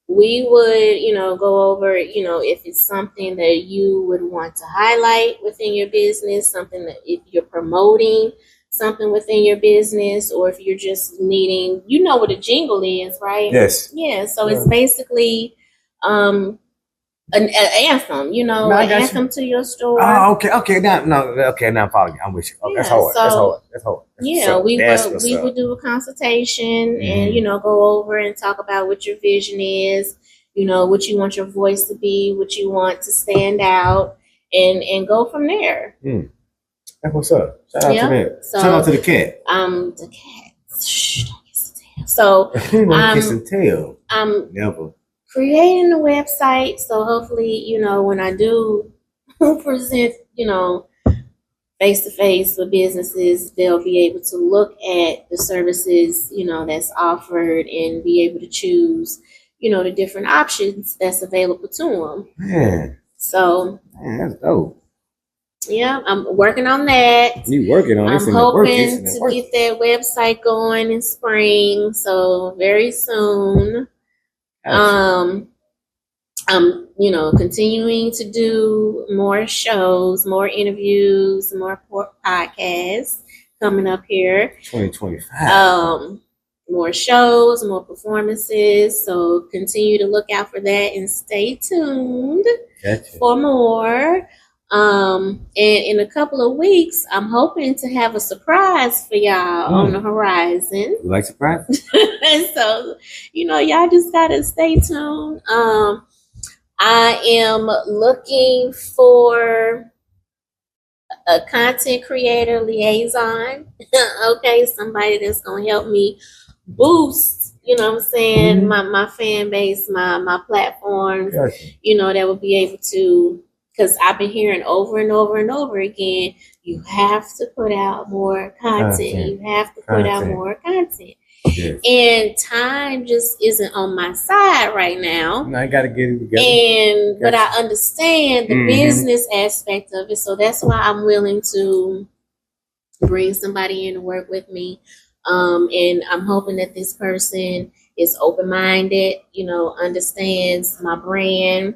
We would, go over, if it's something that you would want to highlight within your business, something that if you're promoting something within your business, or if you're just needing, what a jingle is, right? Yes. Yeah. So it's basically an anthem, an anthem to your store. Oh, okay. Now I'm following you. I'm with you. Oh, Yeah, that's hard. Yeah, we would do a consultation and go over and talk about what your vision is, what you want your voice to be, what you want to stand out, and go from there. That's what's up. Shout out to that. Shout out to the cat. The cat. Shh, don't kiss the tail. So kiss the tail. Never. Creating a website, so hopefully, when I do present, face to face with businesses, they'll be able to look at the services, that's offered and be able to choose, the different options that's available to them. Man. So. Man, that's dope. Yeah, I'm working on that. You working on it? I'm hoping to get that website going in spring, so very soon. I'm continuing to do more shows, more interviews, more podcasts coming up here. 2025. More shows, more performances. So continue to look out for that and stay tuned for more. And in a couple of weeks, I'm hoping to have a surprise for y'all on the horizon. You like surprises? So, y'all just gotta stay tuned. I am looking for a content creator liaison. Okay, somebody that's gonna help me boost, my fan base, my platforms, that will be able to. Because I've been hearing over and over and over again, you have to put out more content. You have to put out more content. Yes. And time just isn't on my side right now. I got to get it together. But I understand the business aspect of it. So that's why I'm willing to bring somebody in to work with me. And I'm hoping that this person is open-minded, understands my brand,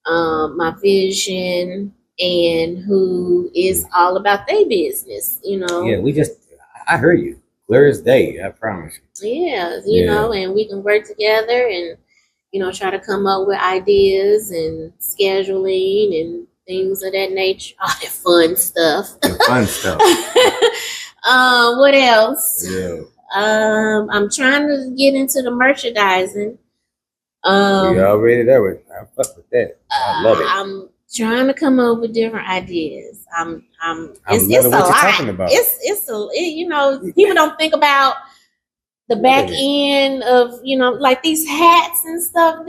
my vision, and who is all about their business, Yeah, I heard you. Clear as day, I promise you. Yeah, and we can work together and, try to come up with ideas and scheduling and things of that nature. All that fun stuff. What else? Yeah. I'm trying to get into the merchandising. You already there with. I fuck with that. I love it. I'm trying to come up with different ideas. It's a lot. It's people don't think about the back end of like these hats and stuff.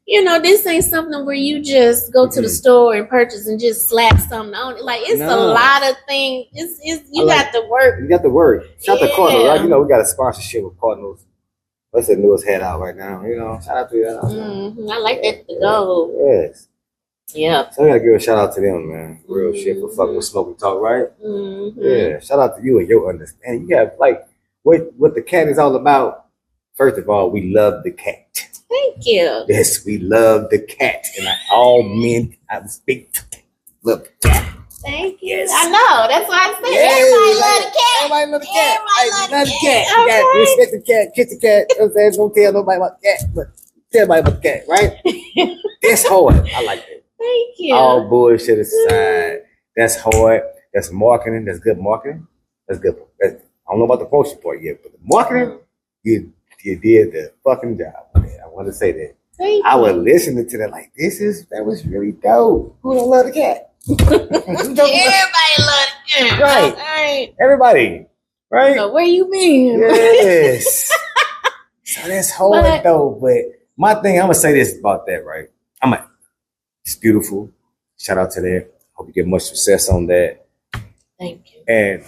you know, this ain't something where you just go to the store and purchase and just slap something on it. Like, it's a lot of things. You got to work. You got to work. Shout out to Cardinals, right? You know, we got a sponsorship with Cardinals. What's the newest head out right now? You know, shout out to that. I like that to go. Yes. Yeah. So I gotta give a shout out to them, man. Real shit for fucking with Smoking Talk, right? Yeah. Shout out to you and your understanding. You have like what the cat is all about. First of all, we love the cat. Thank you. Yes, we love the cat, and all men I speak to love the cat. Thank you. Yes. I know. That's why I said everybody love the cat. Everybody love the cat. Everybody love the cat. You gotta respect the cat, kiss the cat. You know what I'm saying? Don't tell nobody about the cat, but tell everybody about the cat, right? That's hard. I like that. Thank you. All bullshit aside, that's hard. That's marketing. That's good marketing. That's good. I don't know about the promotion part yet, but the marketing, you did the fucking job. I want to say that. I was listening to that like, that was really dope. Who don't love the cat? Everybody love the cat. Right. Everybody. Right? So where you been? Yes. So that's hard though. But my thing, I'm going to say this about that, right? It's beautiful. Shout out to that. Hope you get much success on that. Thank you. And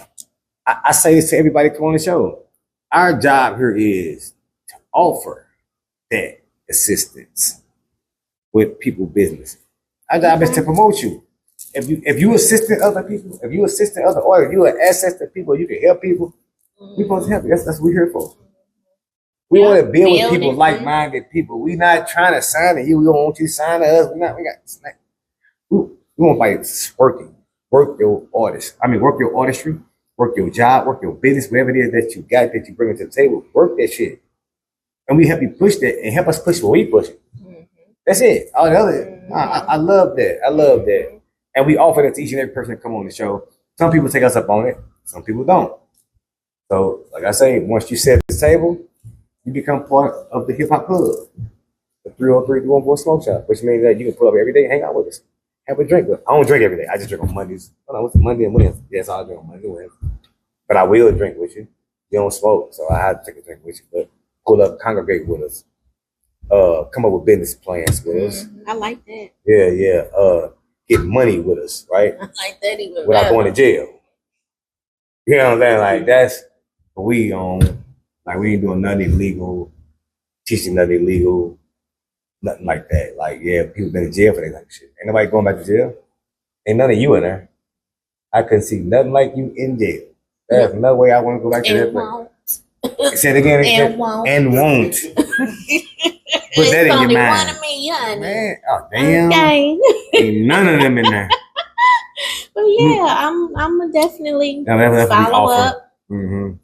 I say this to everybody come on the show. Our job here is to offer that assistance with people business. Our job is to promote you. If you assisting other people, if you assisting other or if you are access to people, you can help people. We're supposed to help you. That's what we're here for. We want to build with people, like-minded people. We're not trying to sign to you. We don't want you to sign to us. We want like working. Work your artist. Work your artistry, work your job, work your business, whatever it is that you got that you bring to the table. Work that shit. And we help you push that and help us push what we push it. That's it. All the other, I love that. I love that. And we offer that to each and every person that come on the show. Some people take us up on it. Some people don't. So, like I say, once you set the table, you become part of the hip hop club, the 303-314 Smoke Shop, which means that you can pull up every day and hang out with us. Have a drink with us. I don't drink every day. I just drink on Mondays. What's Monday and Wednesday? Yes, I'll drink on Monday and Wednesday. But I will drink with you. You don't smoke, so I have to take a drink with you. But pull up, congregate with us. Come up with business plans with us. I like that. Yeah. Get money with us, right? I like that even without going to jail. You know what I'm saying? Like, that's what we on. Like, we ain't doing nothing illegal, teaching nothing illegal, nothing like that. Like, yeah, people been in jail for that type of shit. Ain't nobody going back to jail. Ain't none of you in there. I couldn't see nothing like you in jail. There's no way I want to go back to that place. Say it again. And won't. And won't. Put that in your mind. One of me, honey. Man, oh damn. Okay. Ain't none of them in there. But yeah, I'm definitely follow up. Mm-hmm.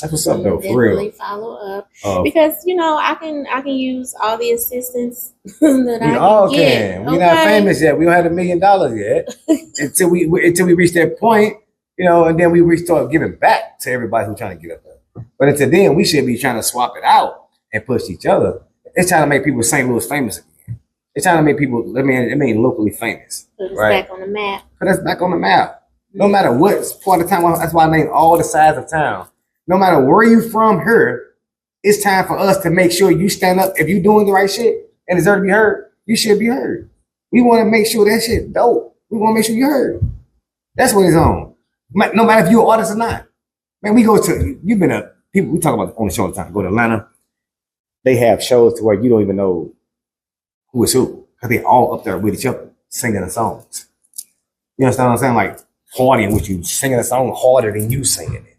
That's what's up though, for real. Follow up because I can use all the assistance that I can all get. We're not famous yet. We don't have $1 million yet until we reach that point, and then we start giving back to everybody who's trying to get up there. But until then, we should be trying to swap it out and push each other. It's trying to make people St. Louis famous again. It's trying to make people, locally famous. Put us back on the map. Put us back on the map. No matter what part of town. That's why I named all the sides of town. No matter where you from here, it's time for us to make sure you stand up. If you're doing the right shit and deserve to be heard, you should be heard. We want to make sure that shit dope. We want to make sure you're heard. That's what it's on. No matter if you're an artist or not. Man, we talk about on the show all the time. Go to Atlanta. They have shows to where you don't even know who is who. Because they all up there with each other singing the songs. You understand what I'm saying? Like partying with you, singing a song harder than you singing it.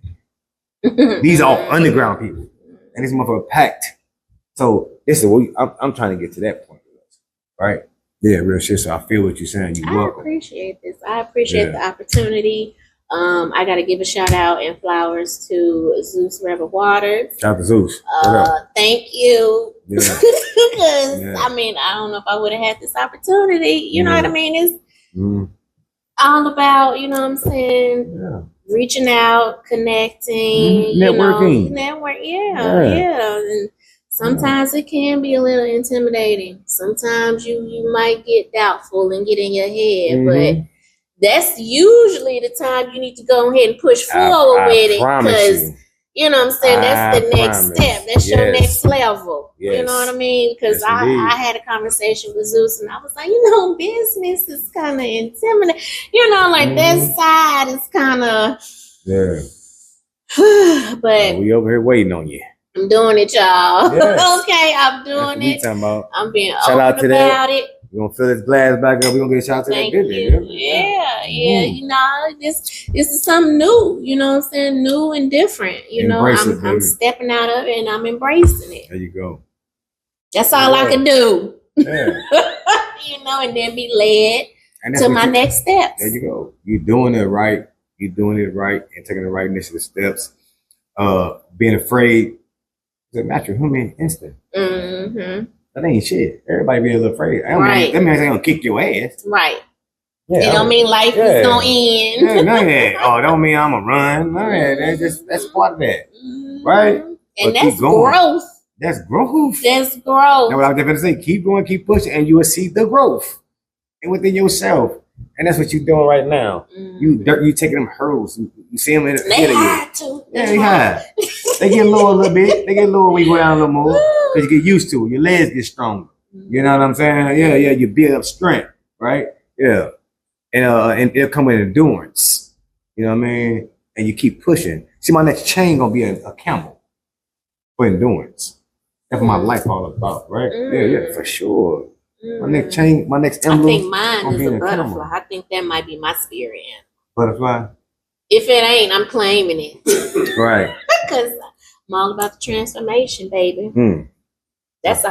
These are all underground people, and these motherfuckers packed. So this is what I'm trying to get to that point, right? Yeah, real shit. So I feel what you're saying. I appreciate this. I appreciate the opportunity. I got to give a shout out and flowers to Zeus River Water. Shout out to Zeus. Thank you. Yeah. Because I don't know if I would have had this opportunity. You know what I mean? It's all about, you know what I'm saying? Yeah. Reaching out, connecting, networking. Yeah. And sometimes it can be a little intimidating. Sometimes you might get doubtful and get in your head, but that's usually the time you need to go ahead and push forward with it. Because You know what I'm saying? That's the next step. That's your next level. Yes. You know what I mean? Because I had a conversation with Zeus and I was like, business is kind of intimidating. That side is kind of. Yeah. But we over here waiting on you. I'm doing it, y'all. Yes. Okay, I'm doing it. I'm being shout out to about it. We're gonna fill this glass back up. We're gonna get a shout out to that business. Yeah. This is something new, you know what I'm saying? New and different. I'm stepping out of it and I'm embracing it. There you go. That's all I can do. Yeah. And then be led to my next steps. There you go. You're doing it right. You're doing it right and taking the right initiative steps. Being afraid is a natural human instinct. Mm-hmm. That ain't shit. Everybody be a little afraid. That means they're gonna kick your ass. Right. Yeah, it don't mean life is gonna end. Yeah, none of that. Oh, don't mean I'm gonna run. None of that. That's part of that. Mm-hmm. Right? And that's growth. That's growth. That's growth. That's what I was going to say. Keep going, keep pushing, and you will see the growth and within yourself. And that's what you're doing right now. Mm-hmm. You taking them hurdles. You see them in the They high too. Yeah, they high. They get lower a little bit. They get lower when you go down a little more. Because you get used to it. Your legs get stronger. You know what I'm saying? Yeah. You build up strength, right? Yeah. And it'll come with endurance. You know what I mean? And you keep pushing. See, my next chain gonna be a camel for endurance. That's what my life all about, right? Yeah, for sure. My next chain, my next emblem. I think mine is a butterfly. Camel. I think that might be my spirit animal. Butterfly? If it ain't, I'm claiming it. Right. Because I'm all about the transformation, baby. That's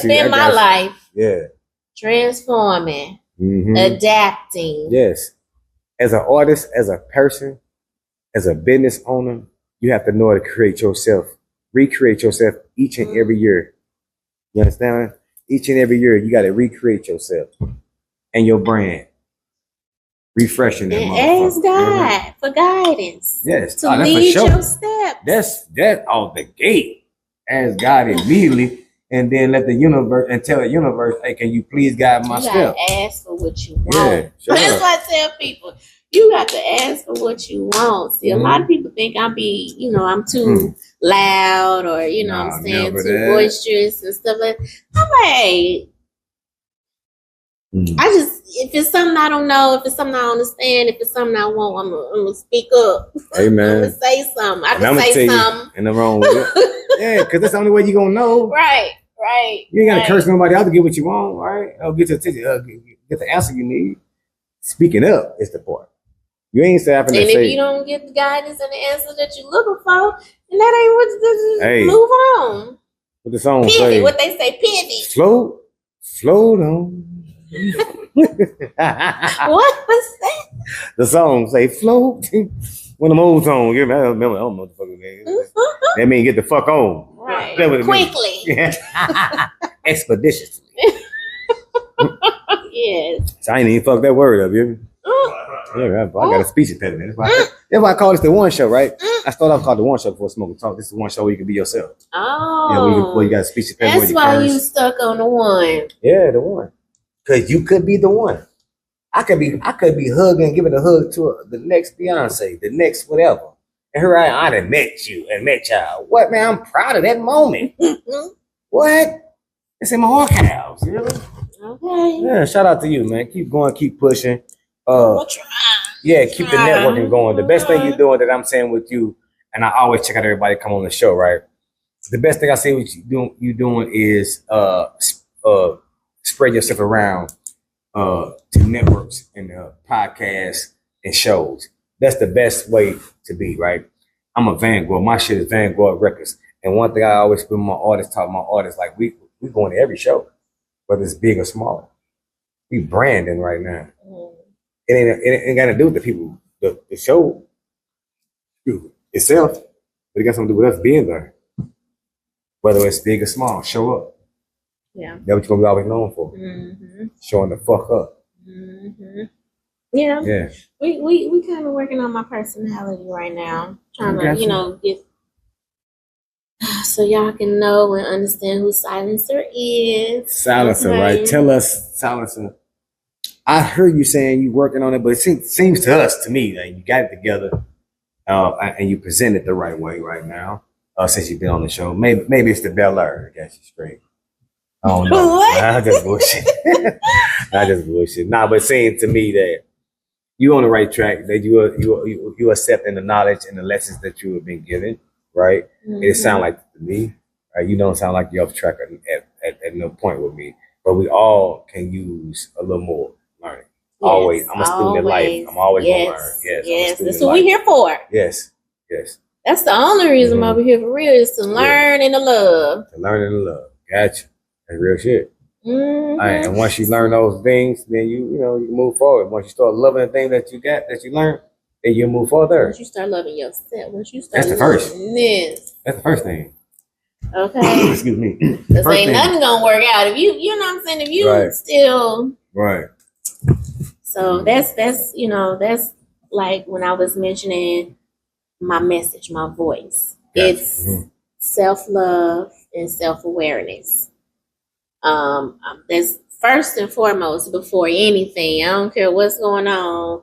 been my life. Yeah. Transforming, adapting. Yes. As an artist, as a person, as a business owner, you have to know how to create yourself, recreate yourself each and every year. You understand? Each and every year, you got to recreate yourself and your brand. Refreshing that and ask God for guidance. Yes. To lead your steps. That's off the gate. Ask God immediately. And then let the universe and tell the universe, hey, can you please guide my steps? Ask for what you want. Yeah, sure. That's why I tell people, you got to ask for what you want. See, a lot of people think I'm too loud or, I'm saying too boisterous and stuff like that. I'm like, if it's something I don't know, if it's something I don't understand, if it's something I want, I'm gonna speak up. Amen. I'm gonna say something. I can say something. And the wrong way. Yeah, because that's the only way you're gonna know. Right. You ain't gotta curse nobody out to get what you want, right? Or get the answer you need. Speaking up is the part. You ain't stopping to say. And if you don't get the guidance and the answer that you're looking for, then that ain't what move on. What the song pivot, say? What they say, pivot. Float on. What was that? The song say float. One of them old songs. I remember, I don't know what the fuck it is. That means get the fuck on. Right. Quickly. Expeditiously. Yes. So I ain't even fuck that word up, you Yeah, I got a speech impediment. That's why I call this the one show, right? I started off called the one show before Smoke and Talk. This is the one show where you can be yourself. Oh. Where you got a speech impediment. That's why you stuck on the one. Yeah, the one. Because you could be the one. I could be hugging, giving a hug to the next Beyonce, the next whatever. And here I done met you and met y'all. What, man? I'm proud of that moment. What? It's in my archives. Really? Okay. Yeah, shout out to you, man. Keep going, keep pushing. Yeah, keep the networking going. The best thing you're doing that I'm saying with you, and I always check out everybody come on the show, right? The best thing I see what you doing is spread yourself around to networks and podcasts and shows. That's the best way to be, right? I'm a Vanguard. My shit is Vanguard Records. And one thing I always put my artists, talk to my artists, like we going to every show, whether it's big or small. We branding right now. It ain't got to do with the people, the show itself, but it got something to do with us being there. Whether it's big or small, show up. Yeah. That's what you're going to be always known for. Showing the fuck up. Yeah. We kind of working on my personality right now. Trying to, get so y'all can know and understand who Sylencir is. Sylencir, right? Tell us, Sylencir. I heard you saying you working on it, but it seems to us, to me, that you got it together. and you present it the right way right now. Since you've been on the show, maybe it's the Bel Air. I guess you straight. I don't know. Nah, just bullshit. Not just bullshit. Nah, but saying to me that you on the right track, that you accepting the knowledge and the lessons that you have been given, right? Mm-hmm. It sounds like to me, right? You don't sound like you're off track at no point with me, but we all can use a little more learning. Yes, always, I'm a student in life. I'm always gonna learn. Yes, that's what we're here for. Yes. That's the only reason why we're here for real is to learn and to love. To learn and to love. Gotcha. That's real shit. Mm-hmm. Right, and once you learn those things, then you move forward. Once you start loving the thing that you learned, then you move further. Once you start loving yourself, once you start that's the first. This. That's the first thing. Okay. Excuse me. Because ain't nothing gonna work out if you know what I'm saying, if you still right. So that's like when I was mentioning my message, my voice. Gotcha. It's self-love and self-awareness. That's first and foremost before anything. I don't care what's going on.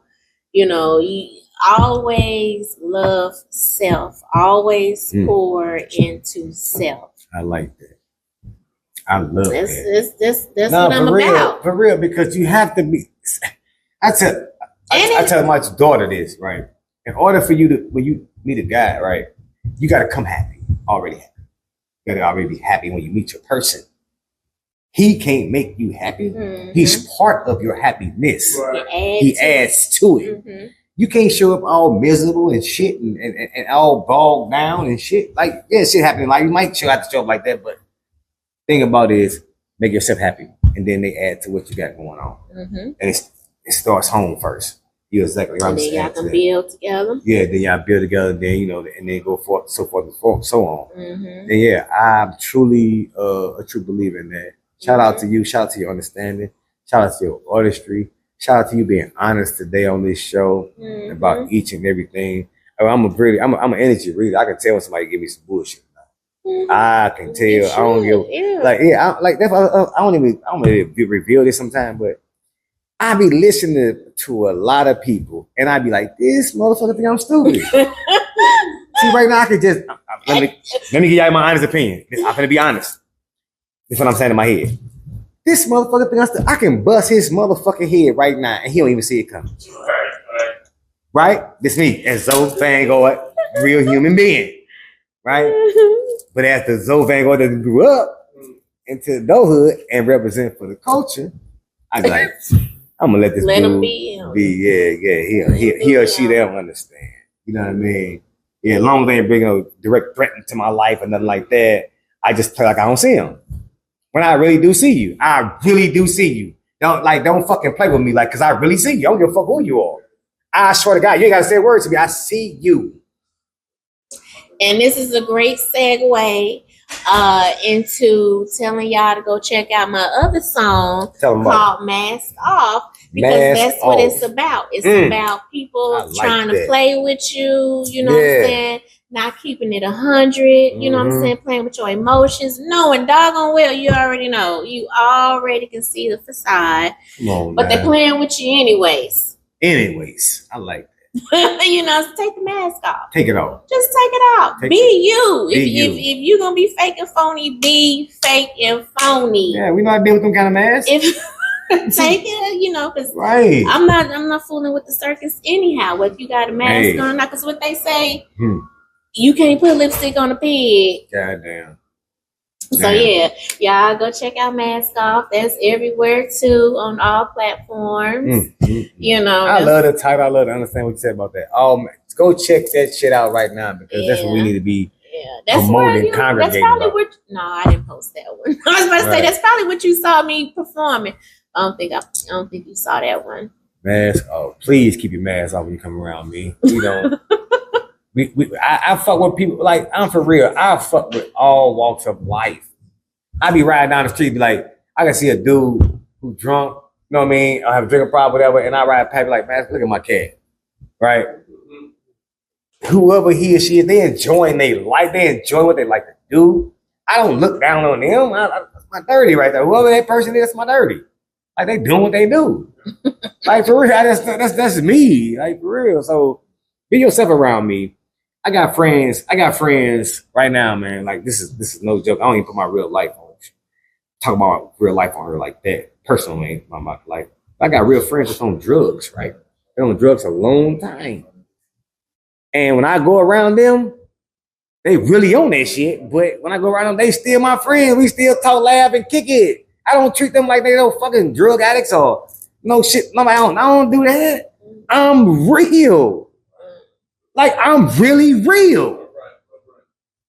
You always love self. Always pour into self. I like that. I love that. That's what I'm about. For real, because you have to be. I tell my daughter this, right? In order for you to, when you meet a guy, right, you got to come happy, already happy. You got to already be happy when you meet your person. He can't make you happy. Mm-hmm. He's part of your happiness. Right. He adds to it. Mm-hmm. You can't show up all miserable and shit and all bogged down and shit. Like, yeah, shit happening. Like, you might have to show up like that, but thing about it is make yourself happy. And then they add to what you got going on. Mm-hmm. And it starts home first. You're exactly right. And then y'all can build together. Yeah, then y'all build together, then, and then go forth, so on. Mm-hmm. And yeah, I'm truly a true believer in that. Shout out to you. Shout out to your understanding. Shout out to your artistry. Shout out to you being honest today on this show about each and everything. I'm an energy reader. I can tell when somebody give me some bullshit. Mm-hmm. I can tell. I don't give I don't even reveal this sometimes, but I be listening to a lot of people, and I be like, this motherfucker think I'm stupid. See, right now I could just let me give y'all my honest opinion. I'm gonna be honest. That's what I'm saying in my head. This motherfucker think I can bust his motherfucking head right now, and he don't even see it coming. Right? This me, as Zoe Van Gogh, real human being. Right? But as the Zoe Van Gogh that grew up into adulthood and represent for the culture, I be like, I'm gonna let this dude be. He or she, they don't understand. You know what I mean? Yeah, as long as they ain't bring no direct threat into my life or nothing like that, I just play like I don't see him. When I really do see you, I really do see you. Don't fucking play with me, cause I really see you. I don't give a fuck who you are. I swear to God, you ain't gotta say a word to me. I see you. And this is a great segue into telling y'all to go check out my other song called Mask Off, because that's what it's about. It's about people trying to play with you, you know what I'm saying? Not keeping it 100, you know what I'm saying? Playing with your emotions, knowing doggone well you already know. You already can see the facade, but they're playing with you anyways. I like that. So take the mask off. Take it off. Just take it off. Be you. If you're gonna be fake and phony, be fake and phony. Yeah, we know how to deal with them kind of masks. Take it, because I'm not fooling with the circus anyhow. Whether you got a mask on or not, because what they say, you can't put lipstick on a pig. Goddamn. So y'all go check out Mask Off. That's everywhere too, on all platforms. I love the title. I love to understand what you said about that. Go check that shit out right now, because that's what we need to be promoting, congregating. That's probably no, I didn't post that one. I was about to say that's probably what you saw me performing. I don't think you saw that one. Mask off. Please keep your mask off when you come around me. I fuck with people, I'm for real. I fuck with all walks of life. I be riding down the street, be like, I can see a dude who drunk, you know what I mean, or have a drinking problem, whatever, and I ride past, be like, man, look at my cat, right? Whoever he or she is, they enjoying their life, they enjoy what they like to do. I don't look down on them. That's my dirty right there. Whoever that person is, my dirty. They doing what they do. For real, that's me, for real. So Be yourself around me. I got friends right now, man. Like this is no joke. I don't even put my real life on. Talk about real life on her like that. Personally, my life. I got real friends that's on drugs, right? They're on drugs a long time. And when I go around them, they really on that shit. But when I go around them, they still my friends. We still talk, laugh, and kick it. I don't treat them like they no fucking drug addicts or no shit. No, I don't do that. I'm real. Like, I'm really real.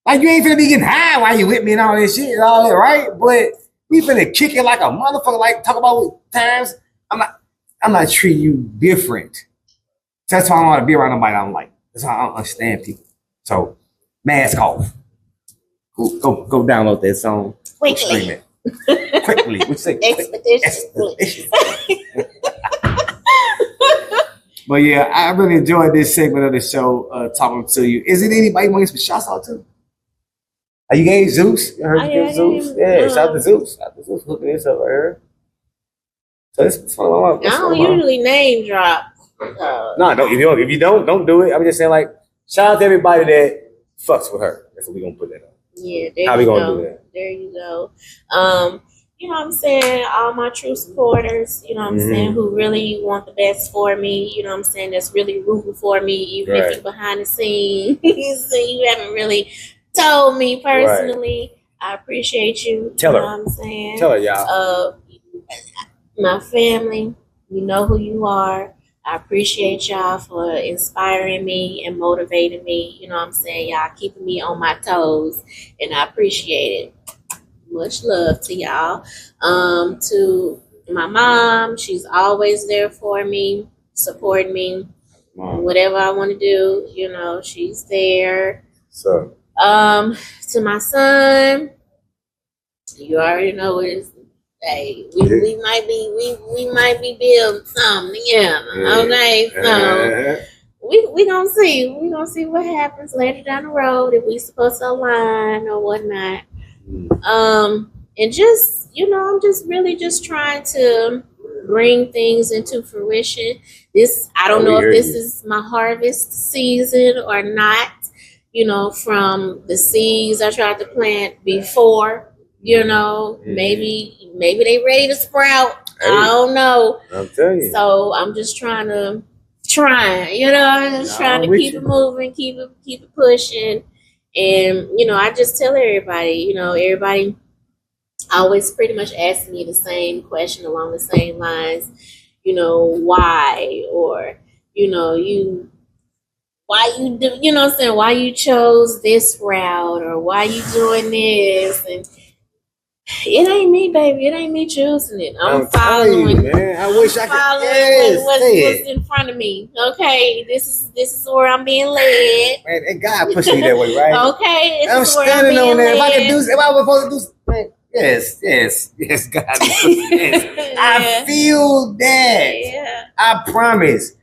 Like, you ain't finna be getting high while you with me and all that shit and all that, right? But we finna kick it like a motherfucker, like talk about times. I'm not treating you different. That's why I don't want to be around nobody I don't like. That's why I don't understand people. So, mask off. Go download that song. Quickly. Quickly. What you say? Expeditiously. But yeah, I really enjoyed this segment of the show, talking to you. Is it anybody you want to give some shouts out to? You gave Zeus? You heard you give Zeus? Yeah, shout out to Zeus. Shout out to Zeus hooking this up right here. So it's fun. I don't usually name drop. No, don't. If you don't do it. I'm just saying, like, shout out to everybody that fucks with her. That's what we gonna put that on. Yeah, there How you we gonna go. do that? There you go. You know what I'm saying? All my true supporters, you know what I'm saying, who really want the best for me, you know what I'm saying, that's really rooting for me, even if you're behind the scenes, you haven't really told me personally. I appreciate you. Tell you her. know what I'm saying? Tell her, y'all. My family, you know who you are. I appreciate y'all for inspiring me and motivating me. You know what I'm saying? Y'all keeping me on my toes, and I appreciate it. Much love to y'all. To my mom, she's always there for me, supporting me. Whatever I want to do, you know, she's there. So, to my son, you already know what it's. Hey, we might be building something, okay. So we gonna see. We gonna see what happens later down the road if we supposed to align or whatnot. And just, you know, I'm just really just trying to bring things into fruition. I don't know if this is my harvest season or not, you know, from the seeds I tried to plant before, you know, maybe they ready to sprout. I don't know. I'm telling you. So I'm just trying, you know, I'm just trying to keep it moving, keep it pushing. And, you know, I just tell everybody, you know, everybody always pretty much asks me the same question along the same lines, you know, why, or, you know, why you do, you know what I'm saying, why you chose this route, or why you doing this, and it ain't me, baby. It ain't me choosing it. I'm following. You, man. I wish I could. What's in front of me? Okay, this is where I'm being led. Man, and God pushed me that way, right? Okay, I'm standing on there. If I was supposed to do, man, yes, God. Yes. I feel that. Yeah. I promise.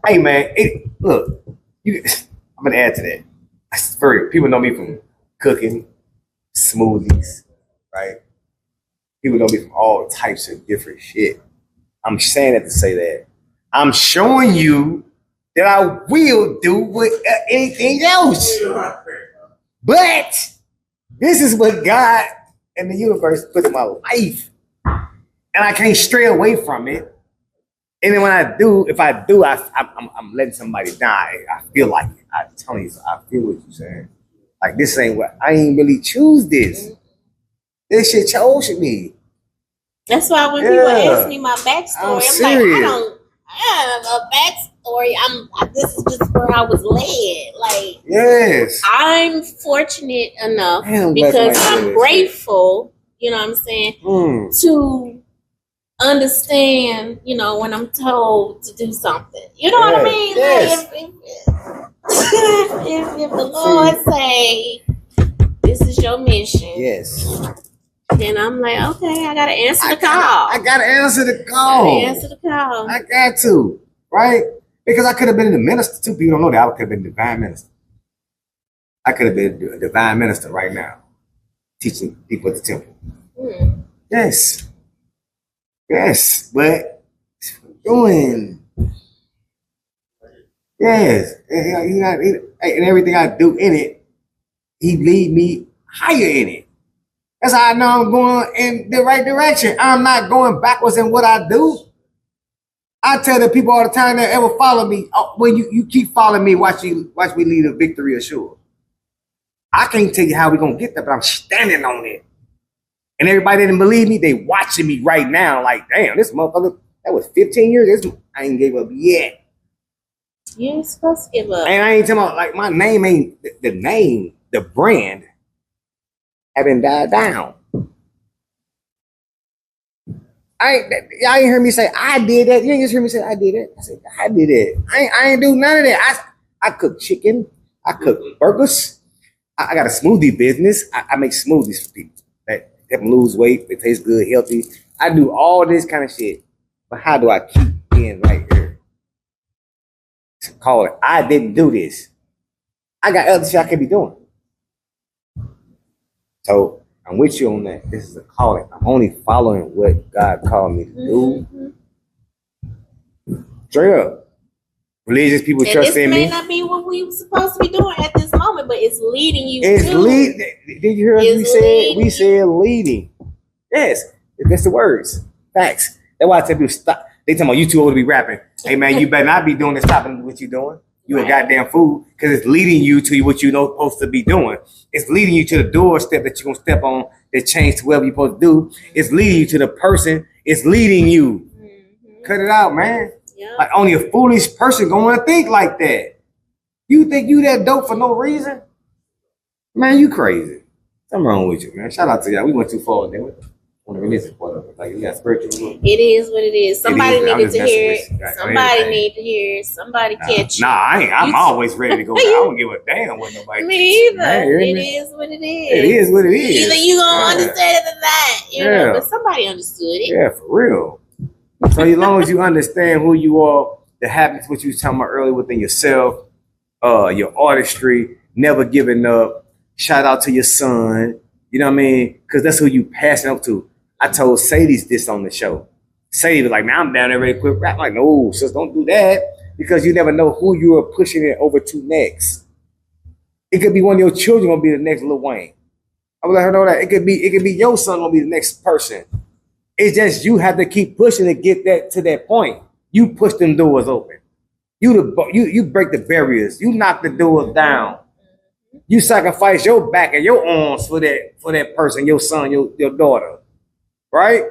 Hey, man, look, I'm gonna add to that. People know me from cooking, smoothies. Right? People know me from all types of different shit. I'm saying that to say that I'm showing you that I will do with anything else. But this is what God and the universe put in my life. And I can't stray away from it. And then when I do, I'm letting somebody die. I feel like it. I'm telling you, I feel what you're saying. Like, this ain't what I ain't really choose this. This shit chose me. That's why when people ask me my backstory, I'm like, I have a backstory. This is just where I was led. Like, yes, I'm fortunate enough because I'm grateful. You know what I'm saying? To understand. You know, when I'm told to do something. You know what I mean? Yes. Like, if the Lord say this is your mission, yes. Then I'm like, okay, I gotta answer the call. I gotta answer the call. I got to, right? Because I could have been a minister too. People don't know that I could have been a divine minister. I could have been a divine minister right now, teaching people at the temple. Yes, but doing. Yes. And everything I do in it, he lead me higher in it. That's how I know I'm going in the right direction. I'm not going backwards in what I do. I tell the people all the time that ever follow me, when you keep following me, watch me lead a victory assured. I can't tell you how we're going to get there, but I'm standing on it. And everybody didn't believe me. They watching me right now like, damn, this motherfucker, that was 15 years. I ain't gave up yet. You ain't supposed to give up. And I ain't talking about, like, my name ain't, the name, the brand, haven't died down. Y'all ain't heard me say I did that. You ain't just heard me say I did it. I said I did it. I ain't do none of that. I cook chicken. I cook burgers. I got a smoothie business. I make smoothies for people that help them lose weight. They taste good, healthy. I do all this kind of shit. But how do I keep being right here? Call it. I didn't do this. I got other shit I could be doing. So I'm with you on that. This is a calling. I'm only following what God called me to do. Straight up. Religious people trust in me. This may not be what we were supposed to be doing at this moment, but it's leading you Did you hear us? We said leading. Yes. That's the words. Facts. That's why I tell people stop. They tell me you too old to be rapping. Hey man, you better not be doing this, stopping what you doing. You a goddamn fool, because it's leading you to what you're not supposed to be doing. It's leading you to the doorstep that you're going to step on that change to whatever you're supposed to do. It's leading you to the person. It's leading you. Cut it out, man. Yep. Like only a foolish person going to think like that. You think you that dope for no reason? Man, you crazy. Something wrong with you, man. Shout out to y'all. We went too far, didn't we? On the religious part of it. Like, you got spiritual. It is what it is. Somebody needed to hear it. Somebody need to hear it. Somebody catch you. Nah, I'm always ready to go. I don't give a damn what nobody. Me either. Man, it is what it is. It is what it is. Either you gonna understand it or not. You know, but somebody understood it. Yeah, for real. So as long as you understand who you are, the habits, what you was talking about earlier within yourself, your artistry, never giving up. Shout out to your son. You know what I mean? Because that's who you passing up to. I told Sadie's this on the show. Sadie was like, man, I'm down there ready to quit rap. I'm like, no, sis, don't do that. Because you never know who you are pushing it over to next. It could be one of your children gonna be the next Lil Wayne. I would let her know that. It could be your son gonna be the next person. It's just you have to keep pushing to get that to that point. You push them doors open. You break the barriers. You knock the doors down. You sacrifice your back and your arms for that person, your son, your daughter. Right?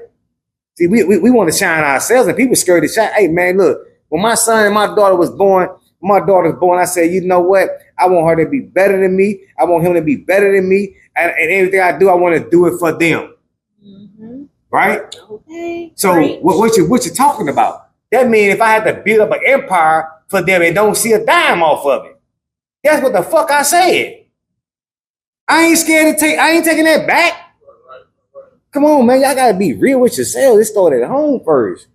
See, we want to shine ourselves, and people scared to shine. Hey, man, look, when my son and my daughter was born, I said, you know what? I want her to be better than me. I want him to be better than me. And everything I do, I want to do it for them. Mm-hmm. Right? Okay. So what you talking about? That means if I had to build up an empire for them and don't see a dime off of it. That's what the fuck I said. I ain't scared to I ain't taking that back. Come on, man. Y'all gotta be real with yourselves. Let's start at home first.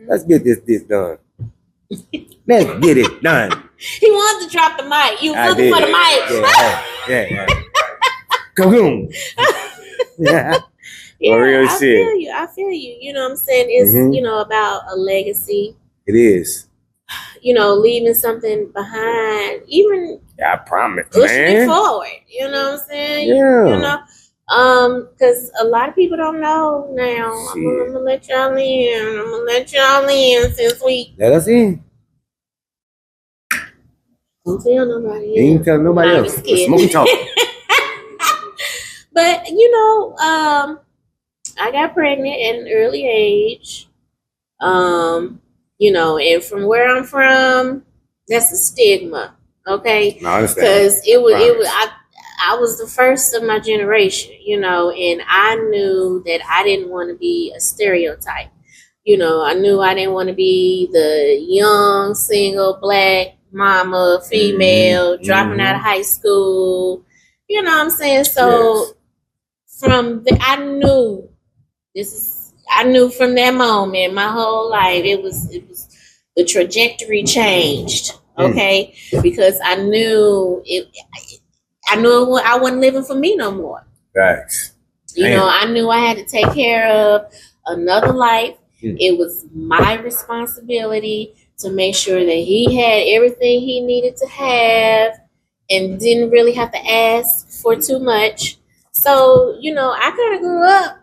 Let's get this done. Let's get it done. He wanted to drop the mic. You was looking for the mic. Yeah. Kaboom. Yeah. Yeah, real shit. I feel you. You know what I'm saying? It's, you know, about a legacy. It is. You know, leaving something behind. Even I promise, pushing it forward. You know what I'm saying? Yeah. You know? Because a lot of people don't know now. I'm gonna let y'all in since we let us in. Don't tell nobody. You ain't tell nobody else. Smoky talk. But you know, I got pregnant at an early age. You know, and from where I'm from, that's a stigma. Okay, no, I understand. Because I was the first of my generation, you know, and I knew that I didn't want to be a stereotype. You know, I knew I didn't want to be the young, single, black mama, female, dropping out of high school. You know what I'm saying? So I knew from that moment, my whole life, it was the trajectory changed. Okay, because I knew I wasn't living for me no more. Facts. You know, I knew I had to take care of another life. It was my responsibility to make sure that he had everything he needed to have and didn't really have to ask for too much. So, I kind of grew up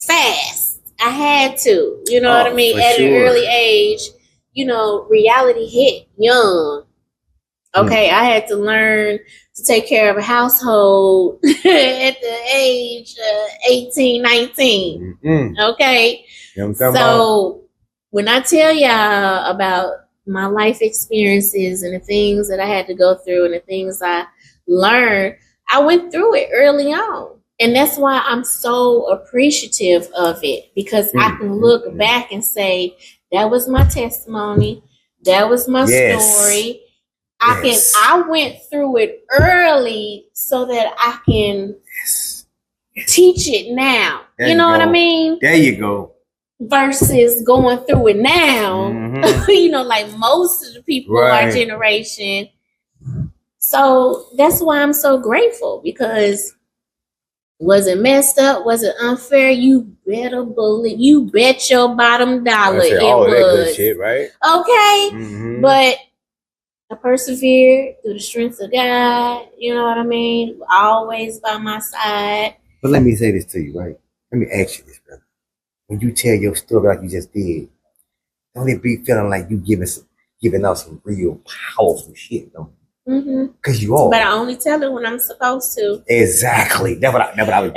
fast. I had to, what I mean? At an early age, reality hit young. Okay, I had to learn to take care of a household at the age 18, 19. Okay, so when I tell y'all about my life experiences and the things that I had to go through and the things I learned, I went through it early on. And that's why I'm so appreciative of it, because I can look back and say, that was my testimony. That was my story. I went through it early so that I can teach it now. You know what I mean? There you go. Versus going through it now, like most of the people of our generation. So that's why I'm so grateful, because was it messed up? Was it unfair? You better believe, you bet your bottom dollar it was. That good shit, right? Okay. But I persevered through the strength of God. You know what I mean? Always by my side. But let me say this to you, right? Let me ask you this, brother. When you tell your story like you just did, don't it be feeling like you giving out some real powerful shit, don't you? Because you are. But I only tell it when I'm supposed to. Exactly. That's what I was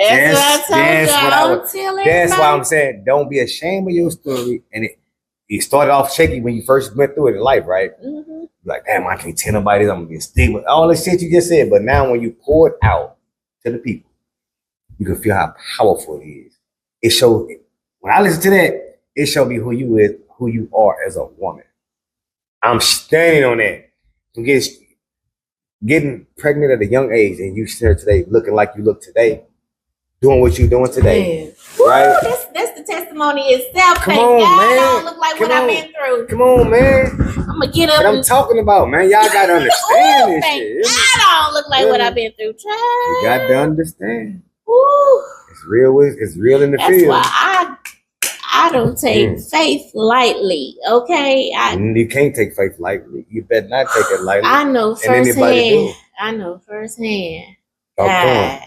That's why I'm saying, don't be ashamed of your story. And it started off shaky when you first went through it in life, right? Like, damn, I can't tell nobody, I'm gonna get stigma. All the shit you just said. But now when you pour it out to the people, you can feel how powerful it is. It shows. When I listen to that, it showed me who you are as a woman. I'm standing on that. Getting pregnant at a young age, and you here today looking like you look today, doing what you're doing today. Man. Right? That's the testimony itself. Come on, God, man. I don't look like what I've been through. Come on, man. I'm gonna get up. What I'm talking about, man. Y'all gotta understand this shit. I don't look like what I've been through. Child. You got to understand. Ooh. It's real in the field. That's why I don't take faith lightly, okay? You can't take faith lightly. You better not take it lightly. I know firsthand. God.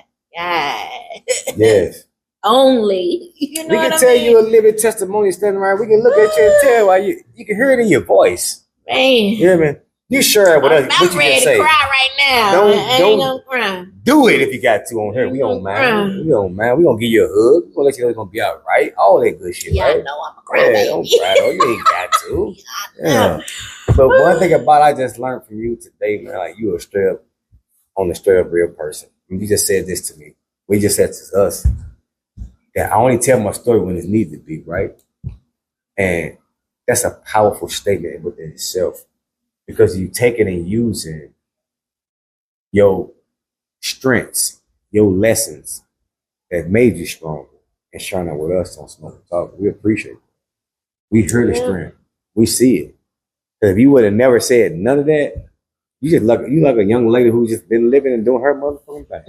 Yes. Only. You know we can tell you a living testimony standing around. We can look at you and tell why you can hear it in your voice. Man. You hear me? You share with us. I'm ready to cry right now. I ain't gonna cry. Do it if you got to on here. We don't mind. We don't mind. We gonna give you a hug. We gonna let you know it's gonna be all right. All that good shit, right? I know I'm a cry. Yeah, don't cry though. You ain't got to. Yeah. But one thing about I just learned from you today, man, like you a straight up real person. And you just said this to me. We just said to us that I only tell my story when it needs to be, right? And that's a powerful statement within itself. Because you take it and using your strengths, your lessons that made you stronger and sharing it with us on Smoke and Talk. We appreciate it. We hear the strength. We see it. Because if you would have never said none of that, you like a young lady who's just been living and doing her motherfucking thing.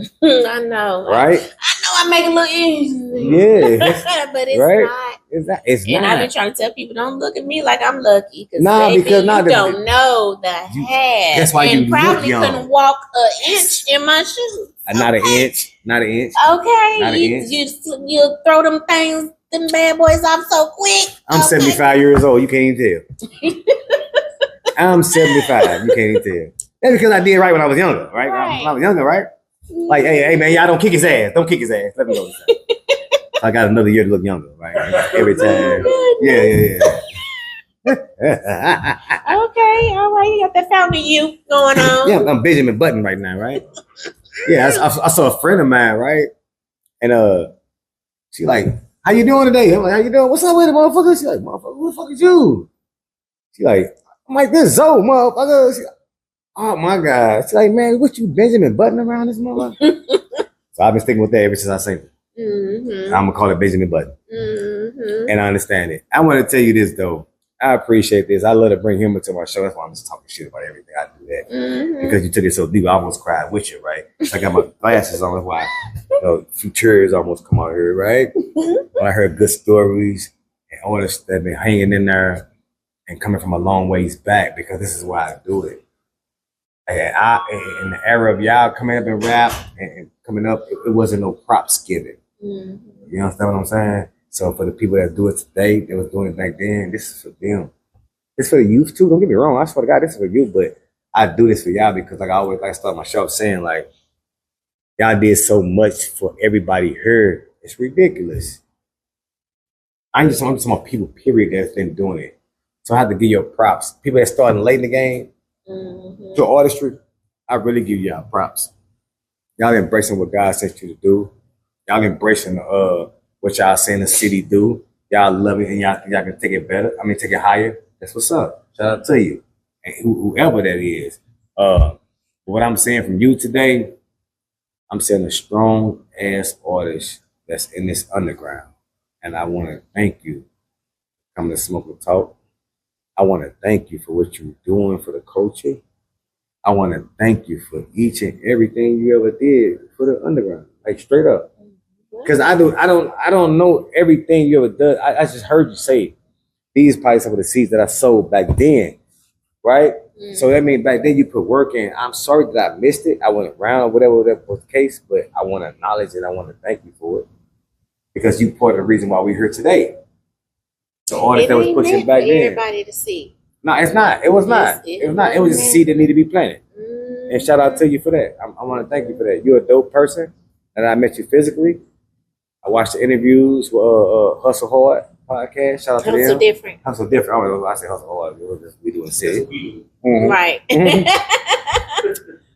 I know. Right? I know I make it look easy. Yeah. But it's right? not. It's and not. I've been trying to tell people, don't look at me like I'm lucky. Nah, because you don't know the half. That's why you probably look young. couldn't walk an inch in my shoes. Not an inch. Okay. Not an inch. You throw them things, them bad boys off so quick. I'm 75 years old. You can't even tell. I'm 75. You can't even tell. That's because I did right when I was younger, right? When I was younger, right? Like, hey, man, y'all don't kick his ass. Don't kick his ass. Let me know. I got another year to look younger, right? Every time. Yeah. Okay, all right. You got that fountain youth going on. Yeah, I'm Benjamin Button right now, right? Yeah, I saw a friend of mine, right? And she like, how you doing today? I'm like, how you doing? What's up with it, motherfucker? She like, motherfucker, who the fuck is you? She like, I'm like, this Zoe, motherfucker. She like, oh my God. She's like, man, what you Benjamin Button around this motherfucker? So I've been sticking with that ever since I seen it. I'm gonna call it Benjamin Button. And I understand it. I want to tell you this though. I appreciate this. I love to bring him into my show. That's why I'm just talking shit about everything. I do that because you took it so deep. I almost cried with you, right? I got my glasses on. That's why a few tears almost come out here, right? When I heard good stories and all this that been hanging in there, and coming from a long ways back because this is why I do it. And in the era of y'all coming up in rap and coming up, it wasn't no props given. Mm-hmm. You understand what I'm saying? So for the people that do it today, that was doing it back then, this is for them. It's for the youth too. Don't get me wrong. I swear to God, this is for you. But I do this for y'all because, like I always like start my show saying, like, y'all did so much for everybody here. It's ridiculous. I'm just talking about people, period, that's been doing it. So I have to give you props. People that started late in the game, to artistry, I really give y'all props. Y'all embracing what God sent you to do. Y'all embracing what y'all seeing the city do. Y'all love it and y'all think y'all can take it better. I mean, take it higher. That's what's up. Shout out to you. And whoever that is. What I'm saying from you today, I'm saying a strong ass artist that's in this underground. And I want to thank you for coming to Smoke and Talk. I want to thank you for what you're doing for the culture. I want to thank you for each and everything you ever did for the underground, like straight up. Because I don't know everything you ever done. I just heard you say these probably some of the seeds that I sowed back then, right? Mm-hmm. So that means back then you put work in. I'm sorry that I missed it. I went around or whatever that was the case, but I want to acknowledge it. I want to thank you for it because you part of the reason why we're here today. The artist that was pushing back then. Everybody to see. No, it's not. It was not. It was not. It was just a seed that needed to be planted. Mm-hmm. And shout out to you for that. I want to thank you for that. You're a dope person, and I met you physically. I watched the interviews with Hustle Hard podcast. Shout out to them. Hustle Different. Hustle Different. I don't know why I say Hustle Hard. We doing city. Mm-hmm. Right.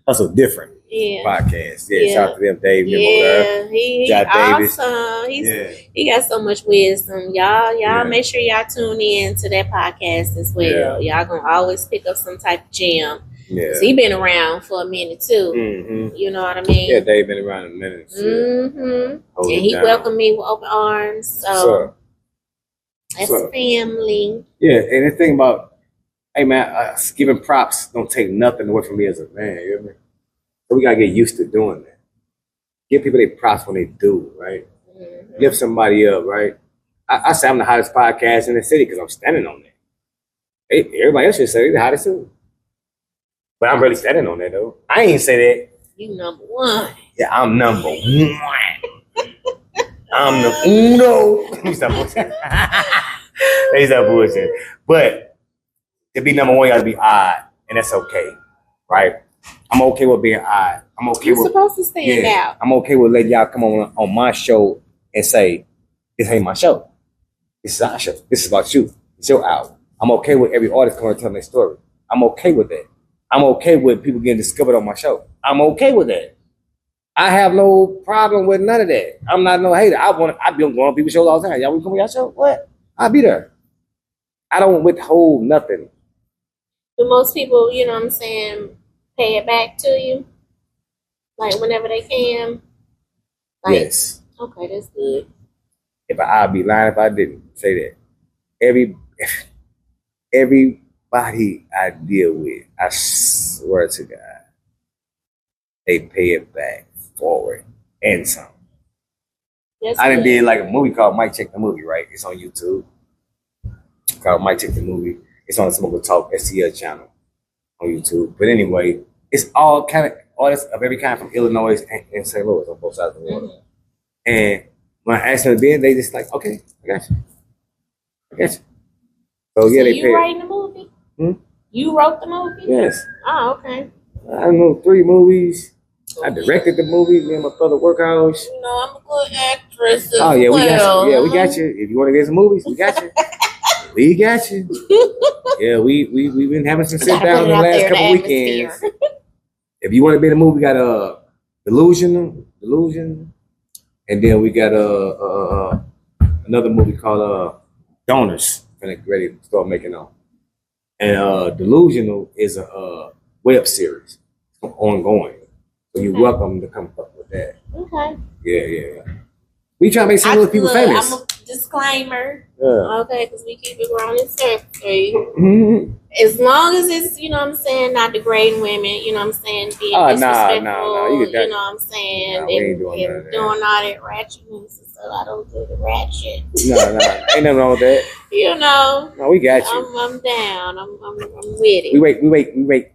Hustle Different. Yeah. Podcast. Yeah. Shout out to them, Dave. Yeah. He's awesome. He got so much wisdom. Y'all make sure y'all tune in to that podcast as well. Yeah. Y'all gonna always pick up some type of gem. Yeah. He been around for a minute too. Mm-hmm. You know what I mean? Yeah, Dave been around a minute. Mm-hmm. And he welcomed me with open arms. So that's family. Yeah, and the thing about, hey man, giving props don't take nothing away from me as a man. You know what I mean? So we gotta get used to doing that. Give people their props when they do, right? Mm-hmm. Lift somebody up, right? I say I'm the hottest podcast in the city because I'm standing on that. Hey, everybody else should say they're the hottest too. But I'm really standing on that though. I ain't say that. You number one. Yeah, I'm number one. I'm the uno. He's not bullshit. He's not bullshit. But to be number one, you gotta be odd, and that's okay, right? I'm okay with being odd. I'm okay You're with supposed to stand out. I'm okay with letting y'all come on my show and say, "This ain't my show. This is our show. This is about you. It's your album." I'm okay with every artist coming and telling their story. I'm okay with that. I'm okay with people getting discovered on my show. I'm okay with that. I have no problem with none of that. I'm not no hater. I be going on people's shows all the time. Y'all want to come on your show? What? I'll be there. I don't withhold nothing. But most people, you know what I'm saying, pay it back to you, like whenever they can. Like, yes. Okay, that's good. I'd be lying if I didn't say that. Everybody I deal with, I swear to God, they pay it back forward and some. I done did like a movie called Mike Check the Movie, right? It's on YouTube. Called Mike Check the Movie. It's on the Smoke and Talk STL channel on YouTube. But anyway, it's all kind of artists of every kind from Illinois and St. Louis on both sides of the water. Mm-hmm. And when I asked them to be in, they just like, okay, I got you. So yeah, they you writing the movie? You wrote the movie? Yes. Oh, okay. I know 3 movies. I directed the movie. Me and my brother Workhouse. You know, I'm a good actress. Oh yeah, we got you. Yeah, we got you. If you want to get some movies, we got you. We got you. Yeah, we've been having some sit down the last couple weekends. If you want to be in the movie, we got Delusion, and then we got another movie called Donors. Ready to start making on. And Delusional is a web series, ongoing. So you're welcome to come up with that. Okay. Yeah. We try to make some of those people famous. I'm a disclaimer. Yeah. Okay, because we keep it grown and surface. Mm-hmm. As long as it's, you know what I'm saying, not degrading women, you know what I'm saying, being disrespectful, no. You know what I'm saying, and doing all that ratchetness and stuff I don't do the rat shit. No, ain't nothing wrong with that. You know. No, we got you. I'm down. I'm with it.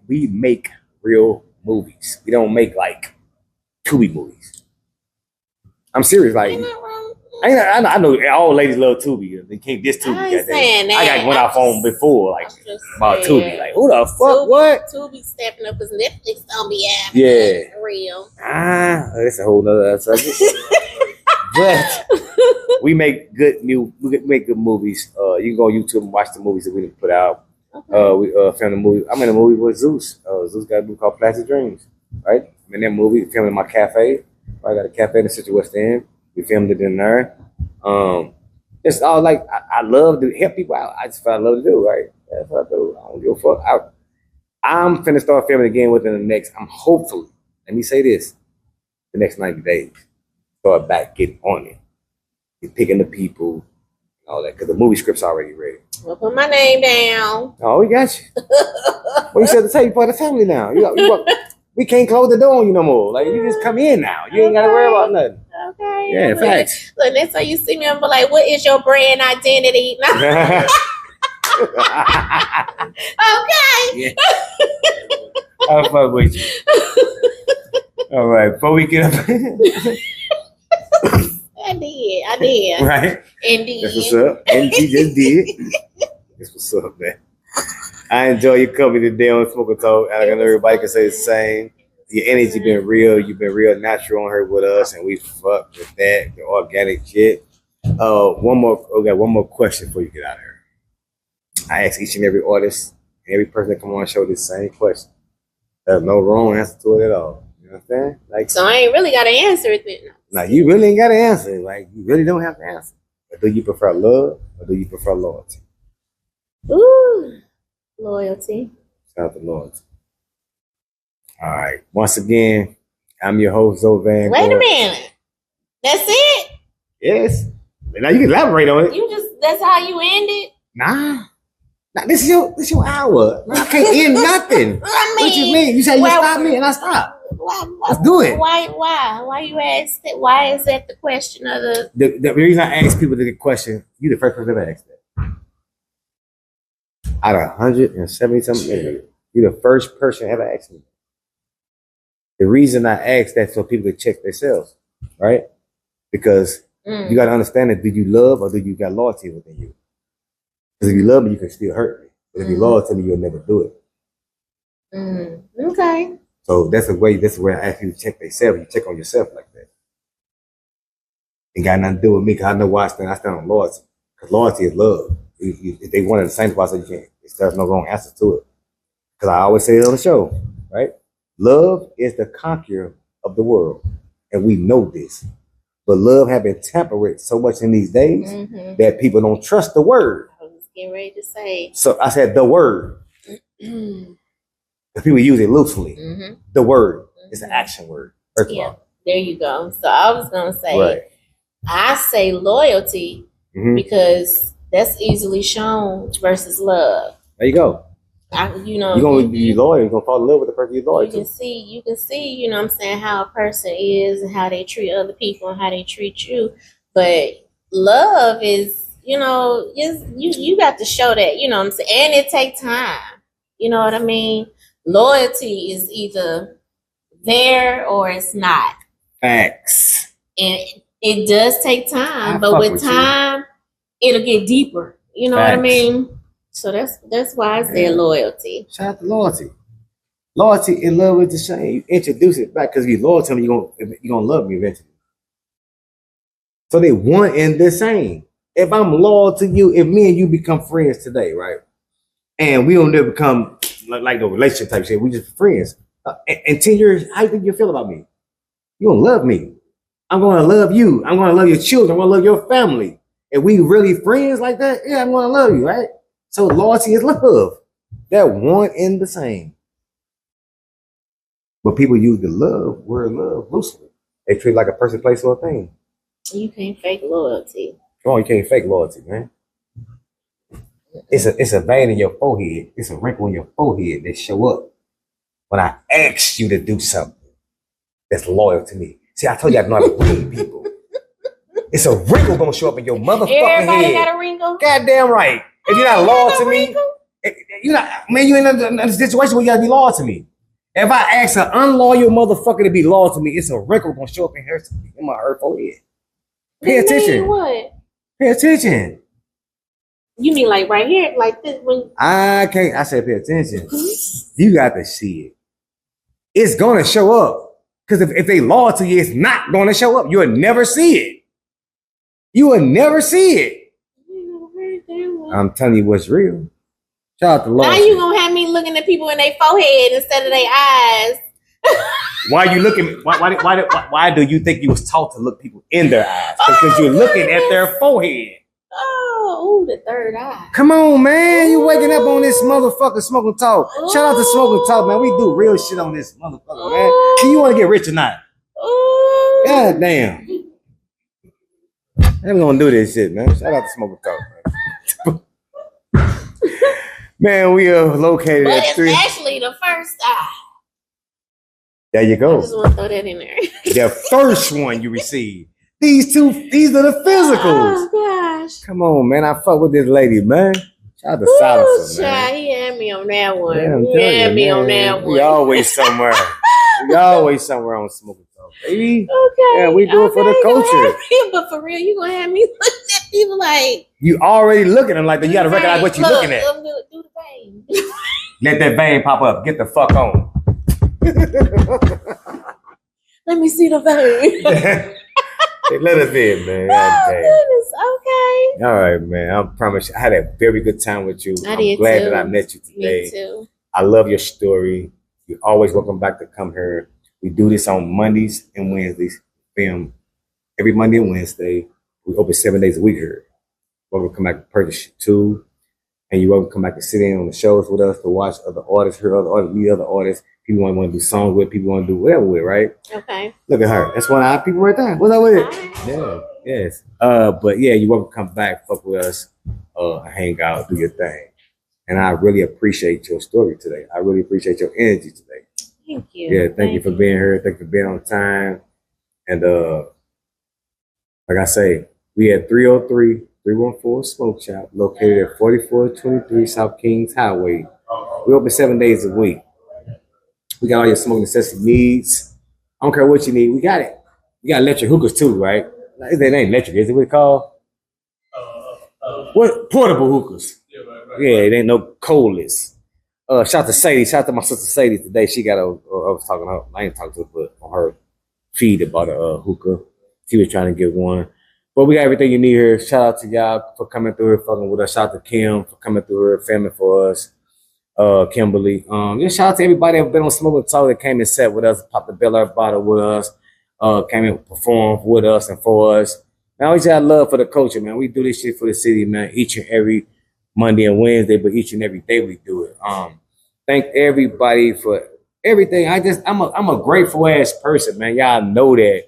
We make real movies. We don't make like Tubi movies. I'm serious. Like, I know all ladies love Tubi. They can't diss Tubi. I ain't saying that. I got one off on before, like about Tubi. Like, who the fuck? What? Tubi stepping up his Netflix don't be having. Yeah. For real. That's a whole nother subject. But we make good movies. You can go on YouTube and watch the movies that we didn't put out. Okay. We filmed a movie. I'm in a movie with Zeus. Zeus got a movie called Plastic Dreams. Right? I'm in that movie. We filmed in my cafe. I got a cafe in the City West End. We filmed it in there. It's all like I love to help people out. I just what I love to do, right? That's what I do. I don't give a fuck. I'm finna start filming again within the next. I'm hopefully. Let me say this: the next 90 days. Start back getting on it. You're picking the people, and all that, because the movie script's already ready. Well, put my name down. Oh, we got you. Well, you said to tell you part of the family now. We can't close the door on you no more. Like, you just come in now. You ain't got to worry about nothing. Okay. Yeah, facts. Look, next time you see me, I'm like, what is your brand identity? Okay. Yeah. I'll fuck with you. All right, before we get up. I did. Right? Indeed. That's what's up. And she just did. That's what's up, man. I enjoy your company today on Smoke and Talk. I know everybody can say the same. Your energy been real. You've been real natural on here with us, and we fuck with that, the organic shit. We got one more question before you get out of here. I ask each and every artist, and every person that come on the show this same question. There's no wrong answer to it at all. You know what I'm saying? Like, so I ain't really got to answer it then. Now, you really ain't got to answer. Like, you really don't have to answer. But do you prefer love or do you prefer loyalty? Ooh, loyalty. Shout out to loyalty. All right. Once again, I'm your host, Zovan. Wait a minute. That's it? Yes. Now, you can elaborate on it. That's how you end it? Nah, this is your hour. Nah, I can't end nothing. What you mean? You say you stop me and I stop. Let's do it. Why you asked it? Why is that the question of the reason I ask people the question? You the first person that asked that. Out of 170 something million, you're the first person ever asked me. The reason I asked that so people can check themselves, right? Because you got to understand that: do you love or do you got loyalty within you? Because if you love me, you can still hurt me. But if you loyal to me, you'll never do it. Okay. So that's the way I ask you to check themselves. You check on yourself like that. It got nothing to do with me because I know why I stand on loyalty. Because loyalty is love. If they want it the same way, you can't. There's no wrong answer to it. Because I always say it on the show, right? Love is the conqueror of the world. And we know this. But love has been tampered with so much in these days that people don't trust the word. I was getting ready to say. So I said the word. People use it loosely. The word is an action word. First of all. There you go. So I was going to say, I say loyalty because that's easily shown versus love. There you go. You know, you're going to be loyal. You're going to fall in love with the person you're loyal to. You can see, you know what I'm saying, how a person is and how they treat other people and how they treat you. But love is, you know, you got to show that, you know what I'm saying? And it takes time. You know what I mean? Loyalty is either there or it's not. Facts. And it does take time, but with time, it'll get deeper. You know what I mean? So that's why I say loyalty. Shout out to loyalty. Loyalty and love is the same. You introduce it back because if you're loyal to me, you're gonna love me eventually. So they one and the same. If I'm loyal to you, if me and you become friends today, right? And we don't never become like the relationship type shit. We just friends. In 10 years, how do you think you feel about me? You gonna love me. I'm gonna love you. I'm gonna love your children. I'm gonna love your family. If we really friends like that, yeah, I'm gonna love you, right? So loyalty is love. They're one and the same. But people use the word love loosely. They treat it like a person, place, or a thing. You can't fake loyalty. Oh, you can't fake loyalty, man. It's a vein in your forehead. It's a wrinkle in your forehead that show up when I ask you to do something that's loyal to me. See, I told you I know how to read people. It's a wrinkle gonna show up in your motherfucking head. Everybody got a wrinkle? Goddamn right. If you're not loyal to me, you're not, man, you ain't in a situation where you gotta be loyal to me. If I ask an unloyal motherfucker to be loyal to me, it's a wrinkle gonna show up in my hurtful head. Pay attention. What? Pay attention. You mean like right here, like this? When I said pay attention. You got to see it. It's gonna show up. Because if they loyal to you, it's not gonna show up. You'll never see it. You will never see it. I'm telling you what's real. Shout out to Lord. Now you gonna have me looking at people in their forehead instead of their eyes. Why are you looking? Why do you think you was taught to look people in their eyes? Because you're looking at their forehead. Oh, the third eye. Come on, man. You waking up on this motherfucker Smoking Talk. Shout out to Smoking Talk, man. We do real shit on this motherfucker, man. Do you want to get rich or not? God damn. I'm gonna do this shit, man. Shout out to Smoking Talk, man. Man, we are located but at it's 3. actually the first eye. There you go. I just want to throw that in there. The first one you received. These are the physicals. Oh gosh. Come on, man. I fuck with this lady, man. Shout out to Sylencir, man. He had me on that one. Yeah, He had me on that one. We always somewhere. We always somewhere on Smoking Talk, baby. Okay. Yeah, we do it for the culture. But for real, you gonna have me looking at people like you already looking at them like that. You gotta recognize what you're looking at. Do the vein. Let that vein pop up. Get the fuck on. Let me see the vein. Hey, let us in, man. Oh, goodness. Okay. All right, man. I promise you, I had a very good time with you. I'm glad that I met you today. Me too. I love your story. You're always welcome back to come here. We do this on Mondays and Wednesdays. Film every Monday and Wednesday. We open 7 days a week here. Welcome to come back to purchase too. And you're welcome to come back and sit in on the shows with us to watch other artists, hear other artists, meet other artists. People want to do songs with, people want to do whatever with, right? Okay. Look at her. That's one of our people right there. What's up with it? Yeah, yes. But yeah, you're welcome to come back, fuck with us, hang out, do your thing. And I really appreciate your story today. I really appreciate your energy today. Thank you. Yeah, thank you for being here. Thank you for being on time. And like I say, we at 314 Smoke Shop, located at 4423 South Kings Highway. We open 7 days a week. We got all your smoking necessity needs. I don't care what you need. We got it. We got electric hookahs too, right? It ain't electric. Is it what it's called? What? Portable hookahs. Yeah, it ain't no coalers. Shout to Sadie. Shout to my sister Sadie today. She got a, I was talking to her. I ain't talking to her, but on her feed about a hookah. She was trying to get one. But we got everything you need here. Shout out to y'all for coming through here, fucking with us. Shout out to Kim for coming through here, filming for us. Kimberly. Just shout out to everybody that been on Smoking Talk that came and sat with us, popped the Bel Air bottle with us, came and performed with us and for us. Man, I always got love for the culture, man. We do this shit for the city, man, each and every Monday and Wednesday, but each and every day we do it. Thank everybody for everything. I'm a grateful ass person, man. Y'all know that.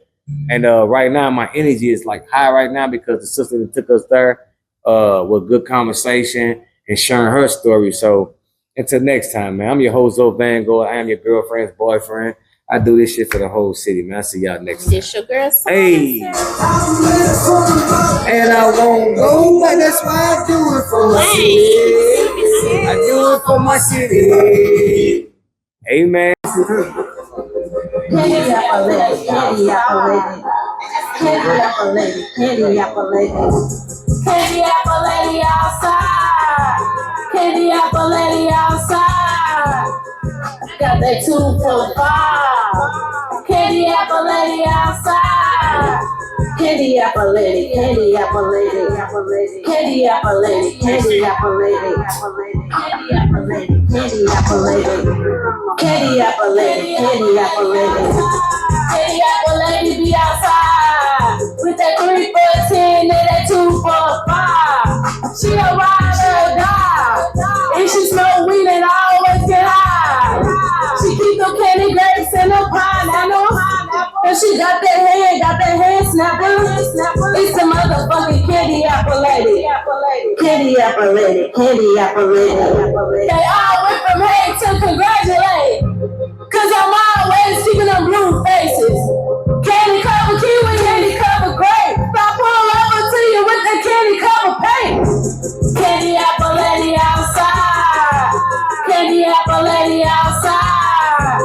And right now my energy is like high right now because the sister that took us there with good conversation and sharing her story. So until next time, man, I'm your host, Zoe Vanguard. I am your girlfriend's boyfriend. I do this shit for the whole city, man. I see y'all next time. This your girl, hey. And I won't go, but that's why I do it for my city. I do it for my city. Amen. Candy apple lady, candy apple lady, candy apple lady, candy apple lady, candy apple lady outside, candy apple lady outside. Got that 2 for $5. Candy apple lady outside. Candy apple lady, candy apple lady, candy apple lady, candy apple lady, candy apple lady, candy apple lady, candy apple lady, candy apple lady, candy apple lady be outside with that 3 for 10 and that 2 for $5. She a ride or die, and she smoke weed and always get high. She keep them candy grapes and them pineapple. And she got that head snapper. It's the motherfucking candy apple lady. Candy apple lady, candy apple lady. They all went from hate to congratulate. Cause I'm always keeping them blue faces. Candy cover kiwi, candy cover grape. Stop Candy apple lady outside.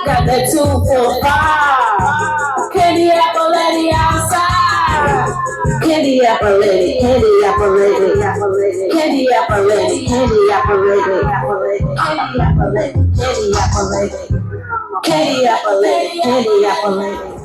Got that 2 for $5. Candy apple lady outside. Candy apple lady, candy apple lady, candy apple lady, candy apple lady, candy apple lady, candy apple lady, candy apple lady, candy apple lady.